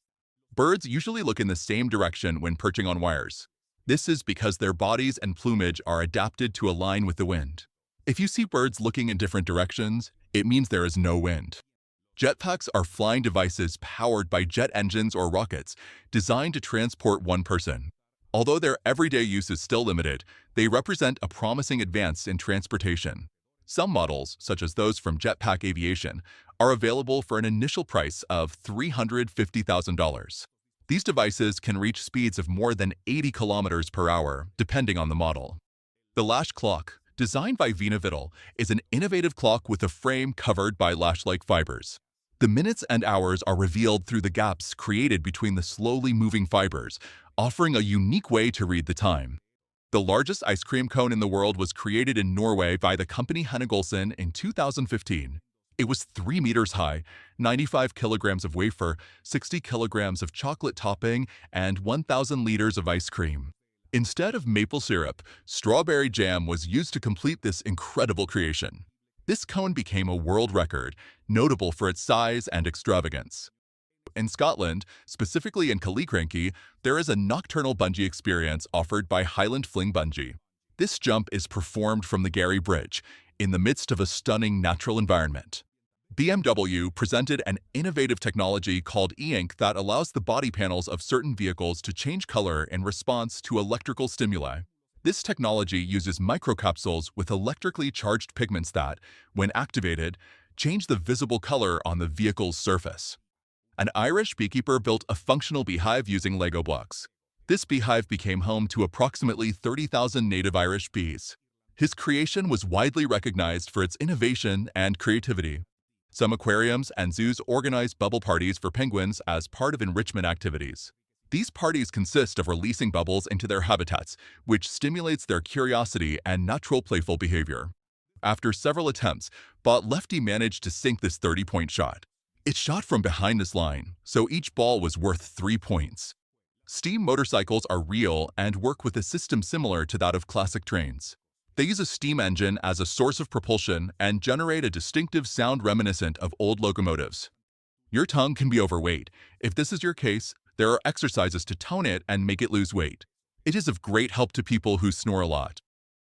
Birds usually look in the same direction when perching on wires. This is because their bodies and plumage are adapted to align with the wind. If you see birds looking in different directions, it means there is no wind. Jetpacks are flying devices powered by jet engines or rockets designed to transport one person. Although their everyday use is still limited, they represent a promising advance in transportation. Some models, such as those from Jetpack Aviation, are available for an initial price of $350,000. These devices can reach speeds of more than 80 kilometers per hour, depending on the model. The Lash Clock, designed by Vina Vittel, is an innovative clock with a frame covered by lash-like fibers. The minutes and hours are revealed through the gaps created between the slowly moving fibers, offering a unique way to read the time. The largest ice cream cone in the world was created in Norway by the company Hennig in 2015. It was 3 meters high, 95 kilograms of wafer, 60 kilograms of chocolate topping, and 1,000 liters of ice cream. Instead of maple syrup, strawberry jam was used to complete this incredible creation. This cone became a world record, notable for its size and extravagance. In Scotland, specifically in Killiecrankie, there is a nocturnal bungee experience offered by Highland Fling Bungee. This jump is performed from the Garry Bridge, in the midst of a stunning natural environment. BMW presented an innovative technology called e-ink that allows the body panels of certain vehicles to change color in response to electrical stimuli. This technology uses microcapsules with electrically charged pigments that, when activated, change the visible color on the vehicle's surface. An Irish beekeeper built a functional beehive using Lego blocks. This beehive became home to approximately 30,000 native Irish bees. His creation was widely recognized for its innovation and creativity. Some aquariums and zoos organize bubble parties for penguins as part of enrichment activities. These parties consist of releasing bubbles into their habitats, which stimulates their curiosity and natural playful behavior. After several attempts, Bot Lefty managed to sink this 30-point shot. It shot from behind this line, so each ball was worth 3 points. Steam motorcycles are real and work with a system similar to that of classic trains. They use a steam engine as a source of propulsion and generate a distinctive sound reminiscent of old locomotives. Your tongue can be overweight. If this is your case, there are exercises to tone it and make it lose weight. It is of great help to people who snore a lot.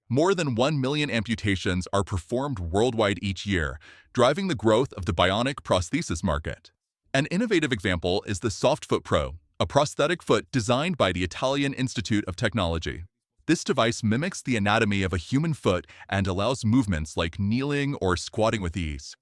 More than 1 million amputations are performed worldwide each year, driving the growth of the bionic prosthesis market. An innovative example is the SoftFoot Pro, a prosthetic foot designed by the Italian Institute of Technology. This device mimics the anatomy of a human foot and allows movements like kneeling or squatting with ease.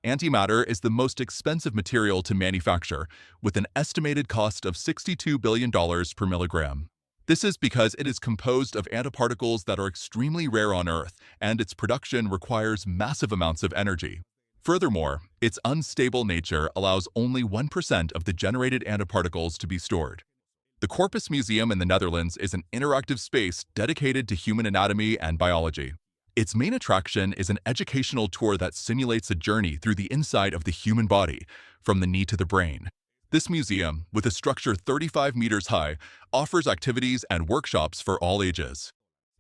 Antimatter is the most expensive material to manufacture, with an estimated cost of $62 billion per milligram. This is because it is composed of antiparticles that are extremely rare on Earth, and its production requires massive amounts of energy. Furthermore, its unstable nature allows only 1% of the generated antiparticles to be stored. The Corpus Museum in the Netherlands is an interactive space dedicated to human anatomy and biology. Its main attraction is an educational tour that simulates a journey through the inside of the human body, from the knee to the brain. This museum, with a structure 35 meters high, offers activities and workshops for all ages.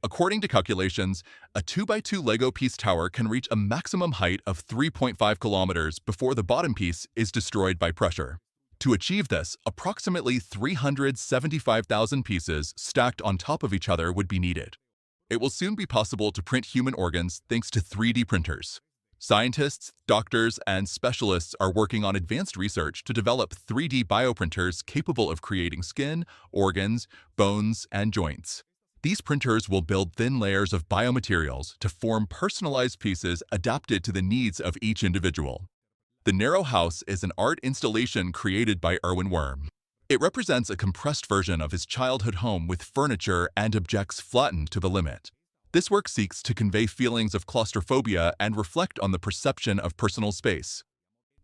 According to calculations, a 2x2 Lego piece tower can reach a maximum height of 3.5 kilometers before the bottom piece is destroyed by pressure. To achieve this, approximately 375,000 pieces stacked on top of each other would be needed. It will soon be possible to print human organs thanks to 3D printers. Scientists, doctors, and specialists are working on advanced research to develop 3D bioprinters capable of creating skin, organs, bones, and joints. These printers will build thin layers of biomaterials to form personalized pieces adapted to the needs of each individual. The Narrow House is an art installation created by Erwin Worm. It represents a compressed version of his childhood home with furniture and objects flattened to the limit. This work seeks to convey feelings of claustrophobia and reflect on the perception of personal space.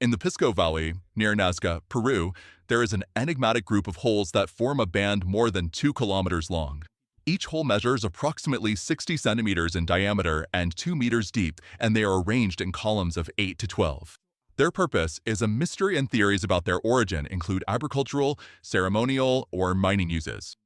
In the Pisco Valley, near Nazca, Peru, there is an enigmatic group of holes that form a band more than 2 kilometers long. Each hole measures approximately 60 centimeters in diameter and 2 meters deep, and they are arranged in columns of 8 to 12. Their purpose is a mystery, and theories about their origin include agricultural, ceremonial, or mining uses.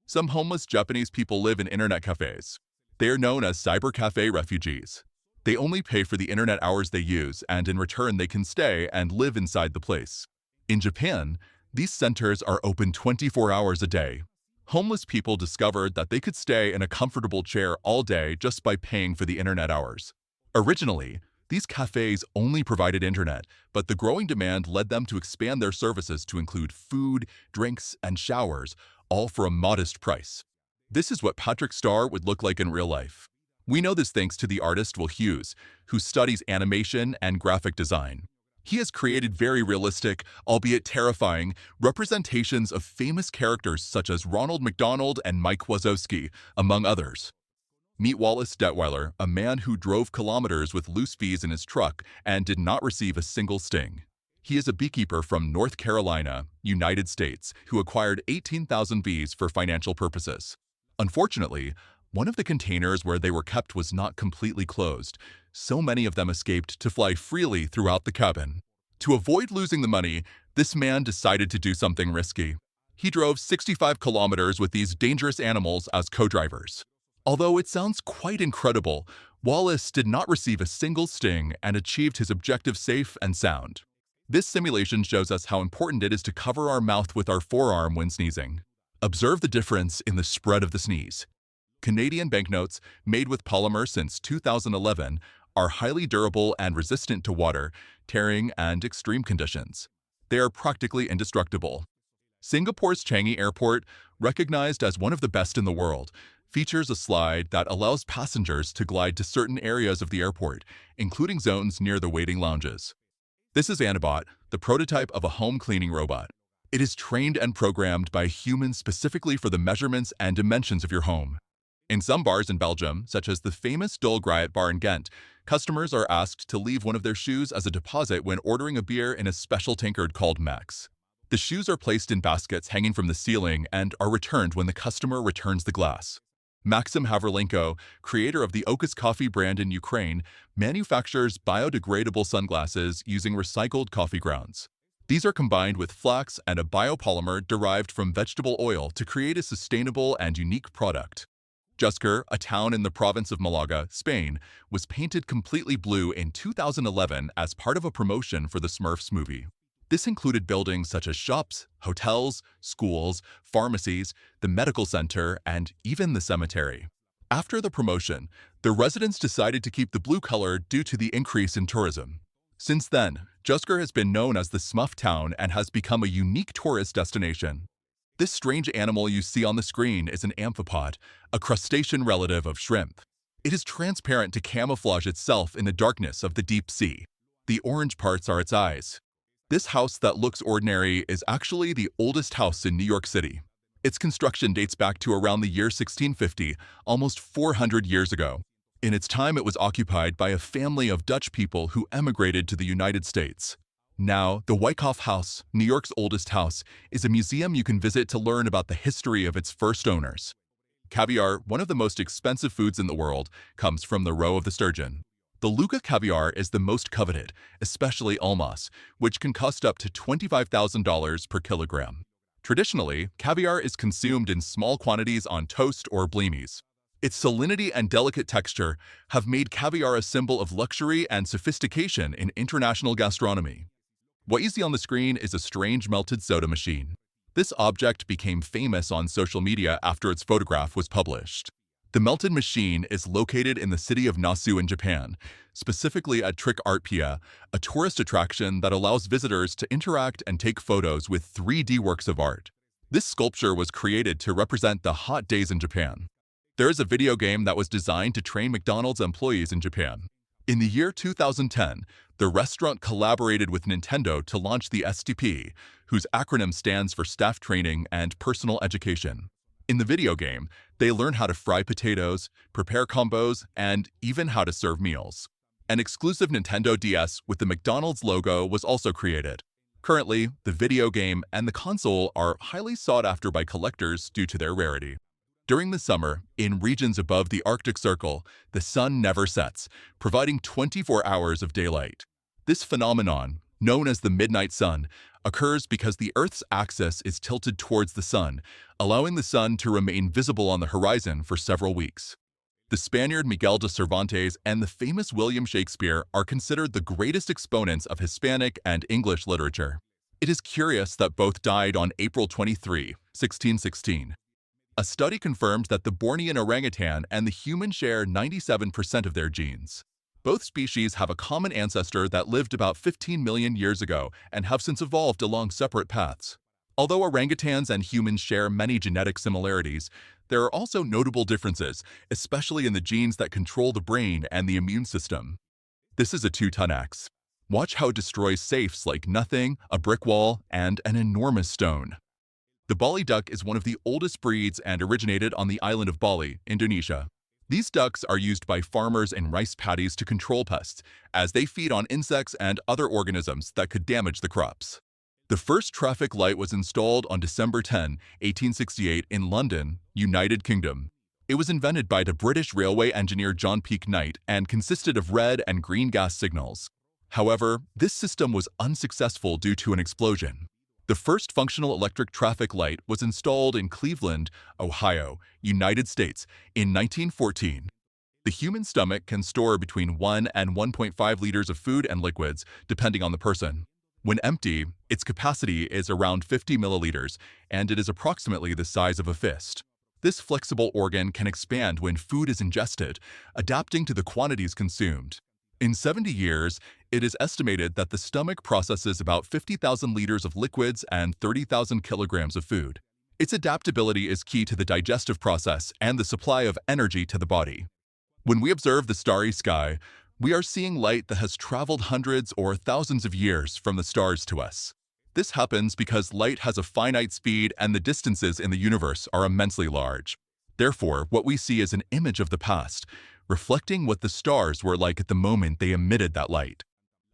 Some homeless Japanese people live in internet cafes. They are known as cyber cafe refugees. They only pay for the internet hours they use, and in return they can stay and live inside the place. In Japan, these centers are open 24 hours a day. Homeless people discovered that they could stay in a comfortable chair all day just by paying for the internet hours. Originally, these cafes only provided internet, but the growing demand led them to expand their services to include food, drinks, and showers, all for a modest price. This is what Patrick Star would look like in real life. We know this thanks to the artist Will Hughes, who studies animation and graphic design. He has created very realistic, albeit terrifying, representations of famous characters such as Ronald McDonald and Mike Wazowski, among others. Meet Wallace Detweiler, a man who drove kilometers with loose bees in his truck and did not receive a single sting. He is a beekeeper from North Carolina, United States, who acquired 18,000 bees for financial purposes. Unfortunately, one of the containers where they were kept was not completely closed. So many of them escaped to fly freely throughout the cabin. To avoid losing the money, this man decided to do something risky. He drove 65 kilometers with these dangerous animals as co-drivers. Although it sounds quite incredible, Wallace did not receive a single sting and achieved his objective safe and sound. This simulation shows us how important it is to cover our mouth with our forearm when sneezing. Observe the difference in the spread of the sneeze. Canadian banknotes, made with polymer since 2011, are highly durable and resistant to water, tearing, and extreme conditions. They are practically indestructible. Singapore's Changi Airport, recognized as one of the best in the world, features a slide that allows passengers to glide to certain areas of the airport, including zones near the waiting lounges. This is Anabot, the prototype of a home cleaning robot. It is trained and programmed by humans specifically for the measurements and dimensions of your home. In some bars in Belgium, such as the famous Dolgriet bar in Ghent, customers are asked to leave one of their shoes as a deposit when ordering a beer in a special tankard called Max. The shoes are placed in baskets hanging from the ceiling and are returned when the customer returns the glass. Maxim Haverlenko, creator of the Okus coffee brand in Ukraine, manufactures biodegradable sunglasses using recycled coffee grounds. These are combined with flax and a biopolymer derived from vegetable oil to create a sustainable and unique product. Jusker, a town in the province of Malaga, Spain, was painted completely blue in 2011 as part of a promotion for the Smurfs movie. This included buildings such as shops, hotels, schools, pharmacies, the medical center, and even the cemetery. After the promotion, the residents decided to keep the blue color due to the increase in tourism. Since then, Jusker has been known as the Smurf town and has become a unique tourist destination. This strange animal you see on the screen is an amphipod, a crustacean relative of shrimp. It is transparent to camouflage itself in the darkness of the deep sea. The orange parts are its eyes. This house that looks ordinary is actually the oldest house in New York City. Its construction dates back to around the year 1650, almost 400 years ago. In its time, it was occupied by a family of Dutch people who emigrated to the United States. Now, the Wyckoff House, New York's oldest house, is a museum you can visit to learn about the history of its first owners. Caviar, one of the most expensive foods in the world, comes from the roe of the sturgeon. The Luca caviar is the most coveted, especially almas, which can cost up to $25,000 per kilogram. Traditionally, caviar is consumed in small quantities on toast or blinis. Its salinity and delicate texture have made caviar a symbol of luxury and sophistication in international gastronomy. What you see on the screen is a strange melted soda machine. This object became famous on social media after its photograph was published. The melted machine is located in the city of Nasu in Japan, specifically at Trick Art Pia, a tourist attraction that allows visitors to interact and take photos with 3D works of art. This sculpture was created to represent the hot days in Japan. There is a video game that was designed to train McDonald's employees in Japan. In the year 2010, the restaurant collaborated with Nintendo to launch the STP, whose acronym stands for Staff Training and Personal Education. In the video game, they learn how to fry potatoes, prepare combos, and even how to serve meals. An exclusive Nintendo DS with the McDonald's logo was also created. Currently, the video game and the console are highly sought after by collectors due to their rarity. During the summer, in regions above the Arctic Circle, the sun never sets, providing 24 hours of daylight. This phenomenon, known as the midnight sun, occurs because the Earth's axis is tilted towards the sun, allowing the sun to remain visible on the horizon for several weeks. The Spaniard Miguel de Cervantes and the famous William Shakespeare are considered the greatest exponents of Hispanic and English literature. It is curious that both died on April 23, 1616. A study confirmed that the Bornean orangutan and the human share 97% of their genes. Both species have a common ancestor that lived about 15 million years ago and have since evolved along separate paths. Although orangutans and humans share many genetic similarities, there are also notable differences, especially in the genes that control the brain and the immune system. This is a 2-ton axe. Watch how it destroys safes like nothing, a brick wall, and an enormous stone. The Bali duck is one of the oldest breeds and originated on the island of Bali, Indonesia. These ducks are used by farmers in rice paddies to control pests, as they feed on insects and other organisms that could damage the crops. The first traffic light was installed on December 10, 1868 in London, United Kingdom. It was invented by the British railway engineer John Peake Knight and consisted of red and green gas signals. However, this system was unsuccessful due to an explosion. The first functional electric traffic light was installed in Cleveland, Ohio, United States, in 1914. The human stomach can store between 1 and 1.5 liters of food and liquids, depending on the person. When empty, its capacity is around 50 milliliters, and it is approximately the size of a fist. This flexible organ can expand when food is ingested, adapting to the quantities consumed. In 70 years, it is estimated that the stomach processes about 50,000 liters of liquids and 30,000 kilograms of food. Its adaptability is key to the digestive process and the supply of energy to the body. When we observe the starry sky, we are seeing light that has traveled hundreds or thousands of years from the stars to us. This happens because light has a finite speed and the distances in the universe are immensely large. Therefore, what we see is an image of the past, reflecting what the stars were like at the moment they emitted that light.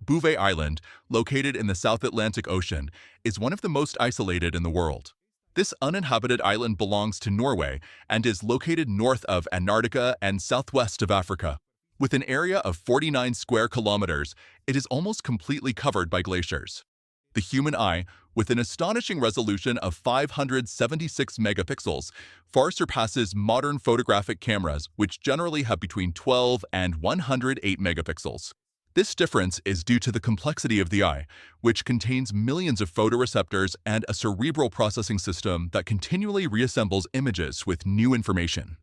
Bouvet Island, located in the South Atlantic Ocean, is one of the most isolated in the world. This uninhabited island belongs to Norway and is located north of Antarctica and southwest of Africa. With an area of 49 square kilometers, it is almost completely covered by glaciers. The human eye, with an astonishing resolution of 576 megapixels, far surpasses modern photographic cameras, which generally have between 12 and 108 megapixels. This difference is due to the complexity of the eye, which contains millions of photoreceptors and a cerebral processing system that continually reassembles images with new information.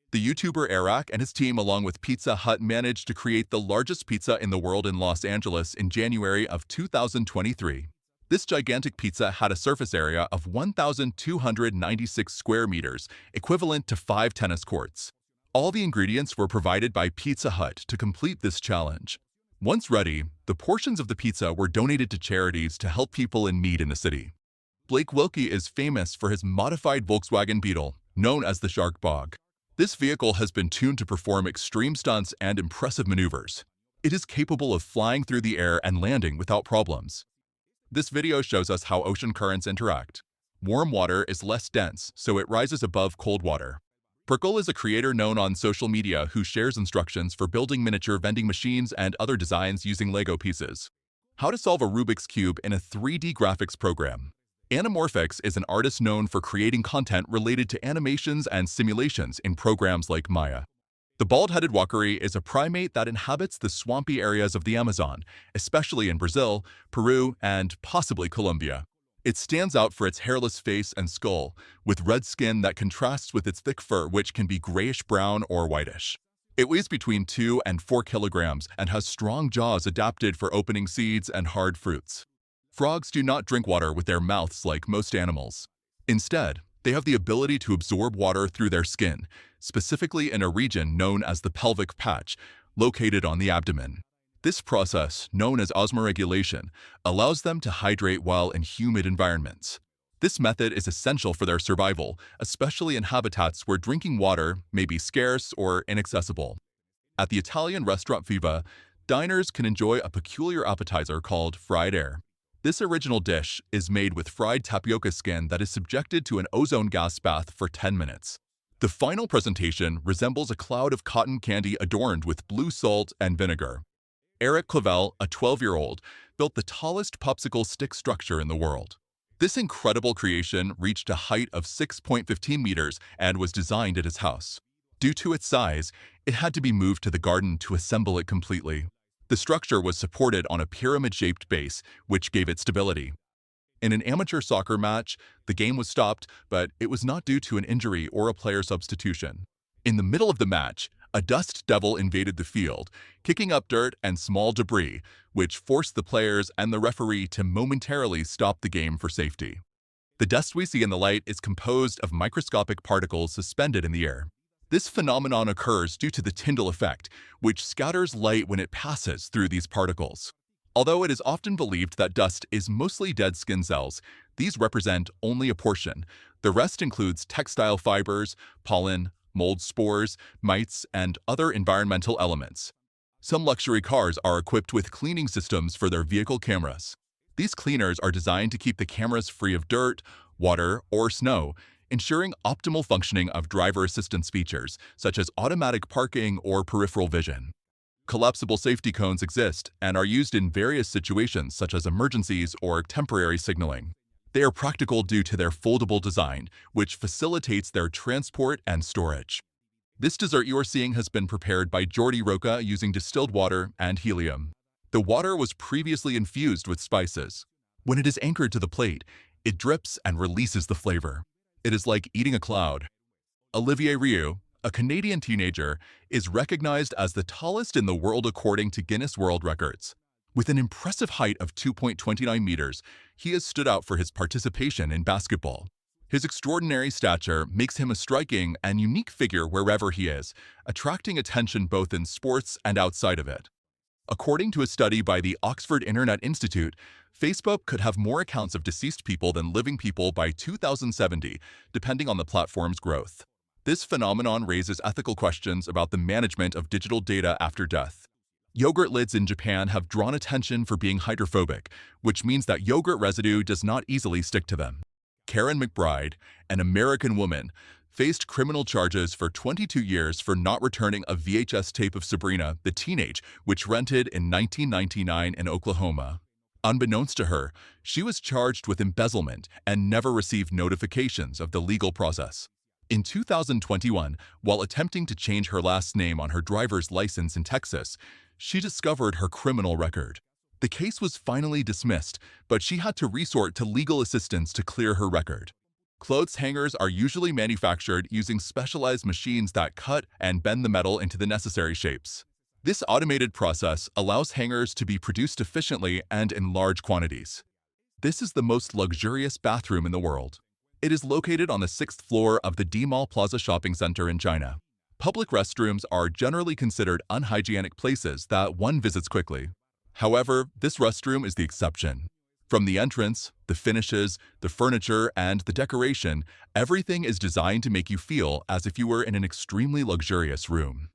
The YouTuber Eric and his team, along with Pizza Hut, managed to create the largest pizza in the world in Los Angeles in January of 2023. This gigantic pizza had a surface area of 1,296 square meters, equivalent to 5 tennis courts. All the ingredients were provided by Pizza Hut to complete this challenge. Once ready, the portions of the pizza were donated to charities to help people in need in the city. Blake Wilkie is famous for his modified Volkswagen Beetle, known as the Shark Bog. This vehicle has been tuned to perform extreme stunts and impressive maneuvers. It is capable of flying through the air and landing without problems. This video shows us how ocean currents interact. Warm water is less dense, so it rises above cold water. Perkle is a creator known on social media who shares instructions for building miniature vending machines and other designs using Lego pieces. How to solve a Rubik's Cube in a 3D graphics program. Anamorphix is an artist known for creating content related to animations and simulations in programs like Maya. The bald-headed walkery is a primate that inhabits the swampy areas of the Amazon, especially in Brazil, Peru, and possibly Colombia. It stands out for its hairless face and skull, with red skin that contrasts with its thick fur, which can be grayish-brown or whitish. It weighs between 2 and 4 kilograms and has strong jaws adapted for opening seeds and hard fruits. Frogs do not drink water with their mouths like most animals. Instead, they have the ability to absorb water through their skin, specifically in a region known as the pelvic patch, located on the abdomen. This process, known as osmoregulation, allows them to hydrate while in humid environments. This method is essential for their survival, especially in habitats where drinking water may be scarce or inaccessible. At the Italian restaurant Viva, diners can enjoy a peculiar appetizer called fried air. This original dish is made with fried tapioca skin that is subjected to an ozone gas bath for 10 minutes. The final presentation resembles a cloud of cotton candy adorned with blue salt and vinegar. Eric Clavel, a 12-year-old, built the tallest popsicle stick structure in the world. This incredible creation reached a height of 6.15 meters and was designed at his house. Due to its size, it had to be moved to the garden to assemble it completely. The structure was supported on a pyramid-shaped base, which gave it stability. In an amateur soccer match, the game was stopped, but it was not due to an injury or a player substitution. In the middle of the match, a dust devil invaded the field, kicking up dirt and small debris, which forced the players and the referee to momentarily stop the game for safety. The dust we see in the light is composed of microscopic particles suspended in the air. This phenomenon occurs due to the Tyndall effect, which scatters light when it passes through these particles. Although it is often believed that dust is mostly dead skin cells, these represent only a portion. The rest includes textile fibers, pollen, mold spores, mites, and other environmental elements. Some luxury cars are equipped with cleaning systems for their vehicle cameras. These cleaners are designed to keep the cameras free of dirt, water, or snow, ensuring optimal functioning of driver assistance features, such as automatic parking or peripheral vision. Collapsible safety cones exist and are used in various situations such as emergencies or temporary signaling. They are practical due to their foldable design, which facilitates their transport and storage. This dessert you are seeing has been prepared by Jordi Roca using distilled water and helium. The water was previously infused with spices. When it is anchored to the plate, it drips and releases the flavor. It is like eating a cloud. Olivier Rioux, a Canadian teenager, is recognized as the tallest in the world according to Guinness World Records. With an impressive height of 2.29 meters, he has stood out for his participation in basketball. His extraordinary stature makes him a striking and unique figure wherever he is, attracting attention both in sports and outside of it. According to a study by the Oxford Internet Institute, Facebook could have more accounts of deceased people than living people by 2070, depending on the platform's growth. This phenomenon raises ethical questions about the management of digital data after death. Yogurt lids in Japan have drawn attention for being hydrophobic, which means that yogurt residue does not easily stick to them. Karen McBride, an American woman, faced criminal charges for 22 years for not returning a VHS tape of Sabrina, the Teenage, which rented in 1999 in Oklahoma. Unbeknownst to her, she was charged with embezzlement and never received notifications of the legal process. In 2021, while attempting to change her last name on her driver's license in Texas, she discovered her criminal record. The case was finally dismissed, but she had to resort to legal assistance to clear her record. Clothes hangers are usually manufactured using specialized machines that cut and bend the metal into the necessary shapes. This automated process allows hangers to be produced efficiently and in large quantities. This is the most luxurious bathroom in the world. It is located on the 6th floor of the D-Mall Plaza Shopping Center in China. Public restrooms are generally considered unhygienic places that one visits quickly. However, this restroom is the exception. From the entrance, the finishes, the furniture, and the decoration, everything is designed to make you feel as if you were in an extremely luxurious room.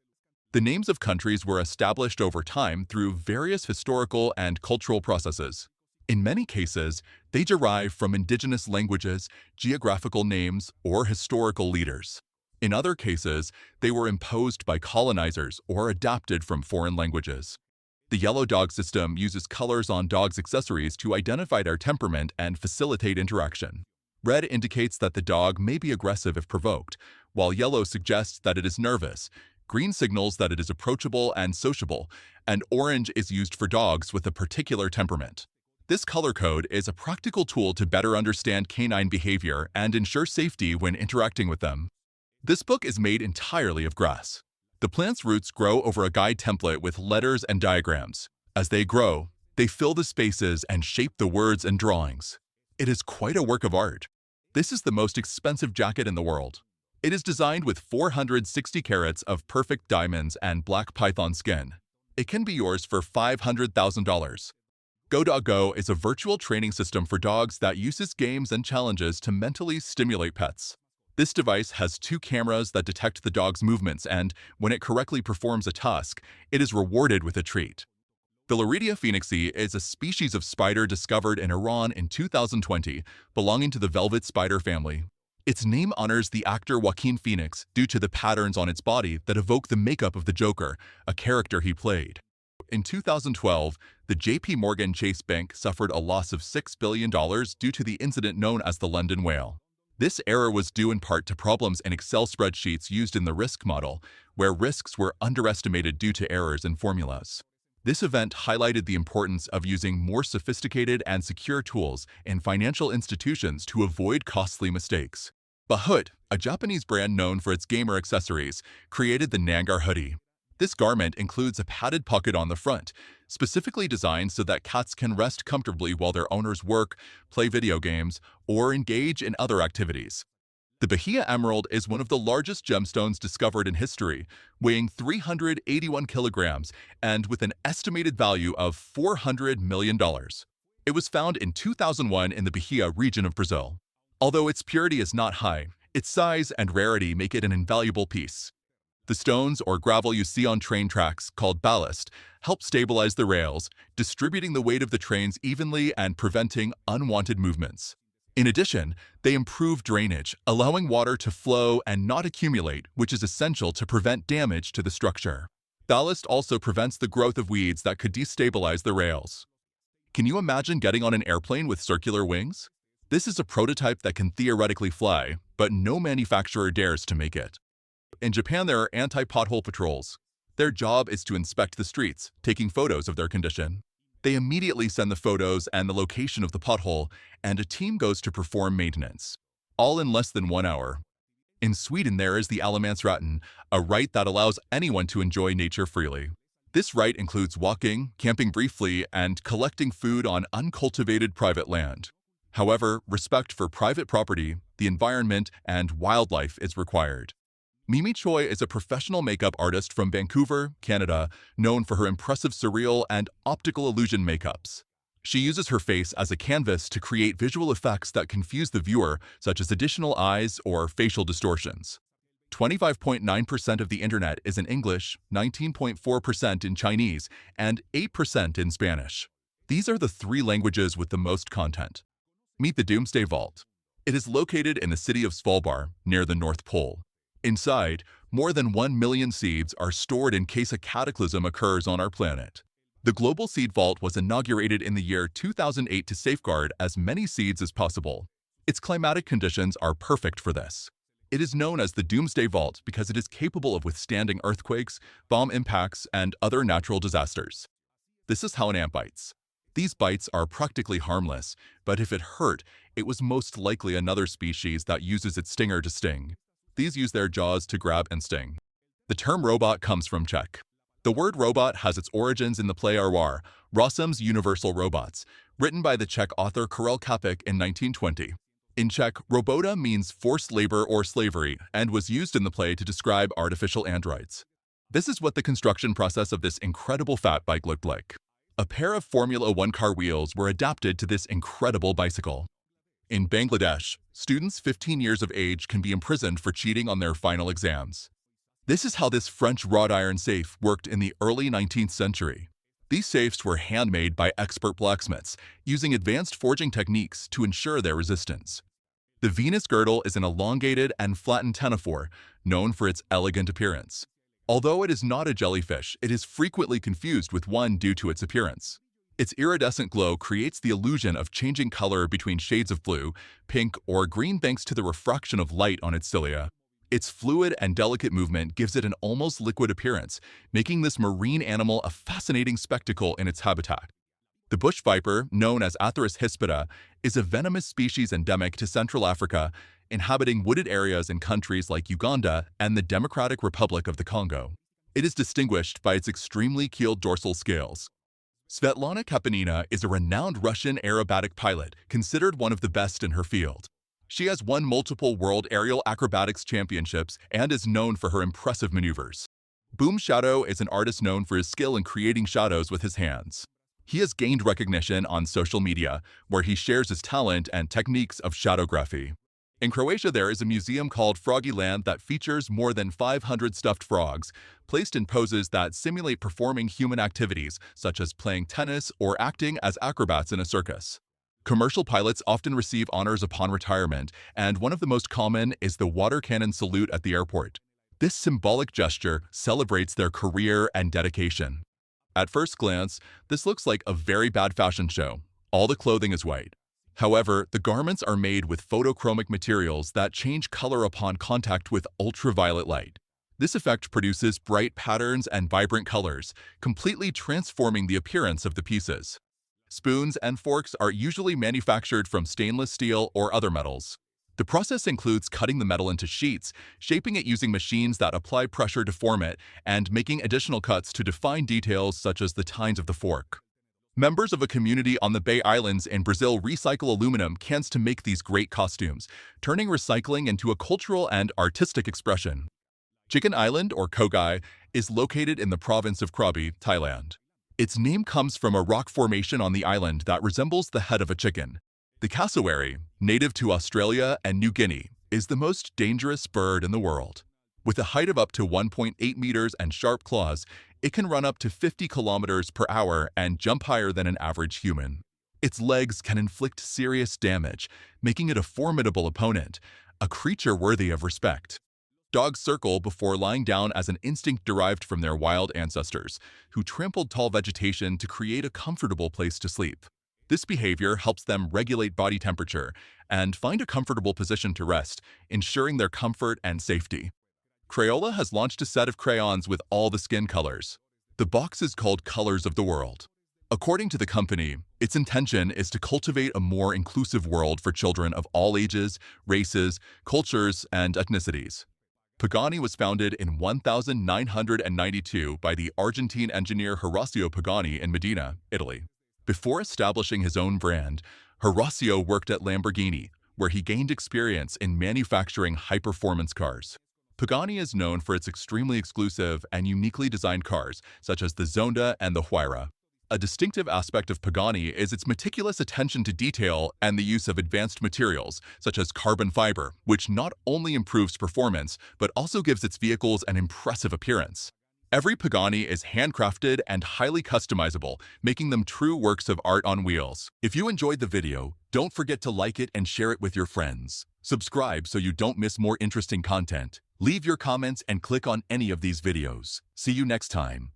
The names of countries were established over time through various historical and cultural processes. In many cases, they derive from indigenous languages, geographical names, or historical leaders. In other cases, they were imposed by colonizers or adapted from foreign languages. The yellow dog system uses colors on dogs' accessories to identify their temperament and facilitate interaction. Red indicates that the dog may be aggressive if provoked, while yellow suggests that it is nervous. Green signals that it is approachable and sociable, and orange is used for dogs with a particular temperament. This color code is a practical tool to better understand canine behavior and ensure safety when interacting with them. This book is made entirely of grass. The plant's roots grow over a guide template with letters and diagrams. As they grow, they fill the spaces and shape the words and drawings. It is quite a work of art. This is the most expensive jacket in the world. It is designed with 460 carats of perfect diamonds and black python skin. It can be yours for $500,000. Go.Go is a virtual training system for dogs that uses games and challenges to mentally stimulate pets. This device has 2 cameras that detect the dog's movements and, when it correctly performs a task, it is rewarded with a treat. The Loridia phoenixi is a species of spider discovered in Iran in 2020, belonging to the velvet spider family. Its name honors the actor Joaquin Phoenix due to the patterns on its body that evoke the makeup of the Joker, a character he played. In 2012, the J.P. Morgan Chase Bank suffered a loss of $6 billion due to the incident known as the London Whale. This error was due in part to problems in Excel spreadsheets used in the risk model, where risks were underestimated due to errors in formulas. This event highlighted the importance of using more sophisticated and secure tools in financial institutions to avoid costly mistakes. Bahut, a Japanese brand known for its gamer accessories, created the Nangar hoodie. This garment includes a padded pocket on the front, specifically designed so that cats can rest comfortably while their owners work, play video games, or engage in other activities. The Bahia Emerald is one of the largest gemstones discovered in history, weighing 381 kilograms and with an estimated value of $400 million. It was found in 2001 in the Bahia region of Brazil. Although its purity is not high, its size and rarity make it an invaluable piece. The stones or gravel you see on train tracks, called ballast, help stabilize the rails, distributing the weight of the trains evenly and preventing unwanted movements. In addition, they improve drainage, allowing water to flow and not accumulate, which is essential to prevent damage to the structure. Ballast also prevents the growth of weeds that could destabilize the rails. Can you imagine getting on an airplane with circular wings? This is a prototype that can theoretically fly, but no manufacturer dares to make it. In Japan, there are anti-pothole patrols. Their job is to inspect the streets, taking photos of their condition. They immediately send the photos and the location of the pothole, and a team goes to perform maintenance, all in less than 1 hour. In Sweden, there is the allemansrätten, a right that allows anyone to enjoy nature freely. This right includes walking, camping briefly, and collecting food on uncultivated private land. However, respect for private property, the environment, and wildlife is required. Mimi Choi is a professional makeup artist from Vancouver, Canada, known for her impressive surreal and optical illusion makeups. She uses her face as a canvas to create visual effects that confuse the viewer, such as additional eyes or facial distortions. 25.9% of the internet is in English, 19.4% in Chinese, and 8% in Spanish. These are the three languages with the most content. Meet the Doomsday Vault. It is located in the city of Svalbard, near the North Pole. Inside, more than 1 million seeds are stored in case a cataclysm occurs on our planet. The Global Seed Vault was inaugurated in the year 2008 to safeguard as many seeds as possible. Its climatic conditions are perfect for this. It is known as the Doomsday Vault because it is capable of withstanding earthquakes, bomb impacts, and other natural disasters. This is how an ant bites. These bites are practically harmless, but if it hurt, it was most likely another species that uses its stinger to sting. These use their jaws to grab and sting. The term robot comes from Czech. The word robot has its origins in the play Arwar, Rossum's Universal Robots, written by the Czech author Karel Čapek in 1920. In Czech, robota means forced labor or slavery and was used in the play to describe artificial androids. This is what the construction process of this incredible fat bike looked like. A pair of Formula One car wheels were adapted to this incredible bicycle. In Bangladesh, students 15 years of age can be imprisoned for cheating on their final exams. This is how this French wrought iron safe worked in the early 19th century. These safes were handmade by expert blacksmiths, using advanced forging techniques to ensure their resistance. The Venus girdle is an elongated and flattened ctenophore, known for its elegant appearance. Although it is not a jellyfish, it is frequently confused with one due to its appearance. Its iridescent glow creates the illusion of changing color between shades of blue, pink, or green thanks to the refraction of light on its cilia. Its fluid and delicate movement gives it an almost liquid appearance, making this marine animal a fascinating spectacle in its habitat. The bush viper, known as Atheris hispida, is a venomous species endemic to Central Africa, inhabiting wooded areas in countries like Uganda and the Democratic Republic of the Congo. It is distinguished by its extremely keeled dorsal scales. Svetlana Kapanina is a renowned Russian aerobatic pilot, considered one of the best in her field. She has won multiple World Aerial Acrobatics Championships and is known for her impressive maneuvers. Boom Shadow is an artist known for his skill in creating shadows with his hands. He has gained recognition on social media, where he shares his talent and techniques of shadowgraphy. In Croatia, there is a museum called Froggyland that features more than 500 stuffed frogs, placed in poses that simulate performing human activities, such as playing tennis or acting as acrobats in a circus. Commercial pilots often receive honors upon retirement, and one of the most common is the water cannon salute at the airport. This symbolic gesture celebrates their career and dedication. At first glance, this looks like a very bad fashion show. All the clothing is white. However, the garments are made with photochromic materials that change color upon contact with ultraviolet light. This effect produces bright patterns and vibrant colors, completely transforming the appearance of the pieces. Spoons and forks are usually manufactured from stainless steel or other metals. The process includes cutting the metal into sheets, shaping it using machines that apply pressure to form it, and making additional cuts to define details such as the tines of the fork. Members of a community on the Bay Islands in Brazil recycle aluminum cans to make these great costumes, turning recycling into a cultural and artistic expression. Chicken Island, or Kogai, is located in the province of Krabi, Thailand. Its name comes from a rock formation on the island that resembles the head of a chicken. The cassowary, native to Australia and New Guinea, is the most dangerous bird in the world. With a height of up to 1.8 meters and sharp claws, it can run up to 50 kilometers per hour and jump higher than an average human. Its legs can inflict serious damage, making it a formidable opponent, a creature worthy of respect. Dogs circle before lying down as an instinct derived from their wild ancestors, who trampled tall vegetation to create a comfortable place to sleep. This behavior helps them regulate body temperature and find a comfortable position to rest, ensuring their comfort and safety. Crayola has launched a set of crayons with all the skin colors. The box is called Colors of the World. According to the company, its intention is to cultivate a more inclusive world for children of all ages, races, cultures, and ethnicities. Pagani was founded in 1992 by the Argentine engineer Horacio Pagani in Medina, Italy. Before establishing his own brand, Horacio worked at Lamborghini, where he gained experience in manufacturing high-performance cars. Pagani is known for its extremely exclusive and uniquely designed cars, such as the Zonda and the Huayra. A distinctive aspect of Pagani is its meticulous attention to detail and the use of advanced materials, such as carbon fiber, which not only improves performance, but also gives its vehicles an impressive appearance. Every Pagani is handcrafted and highly customizable, making them true works of art on wheels. If you enjoyed the video, don't forget to like it and share it with your friends. Subscribe so you don't miss more interesting content. Leave your comments and click on any of these videos. See you next time.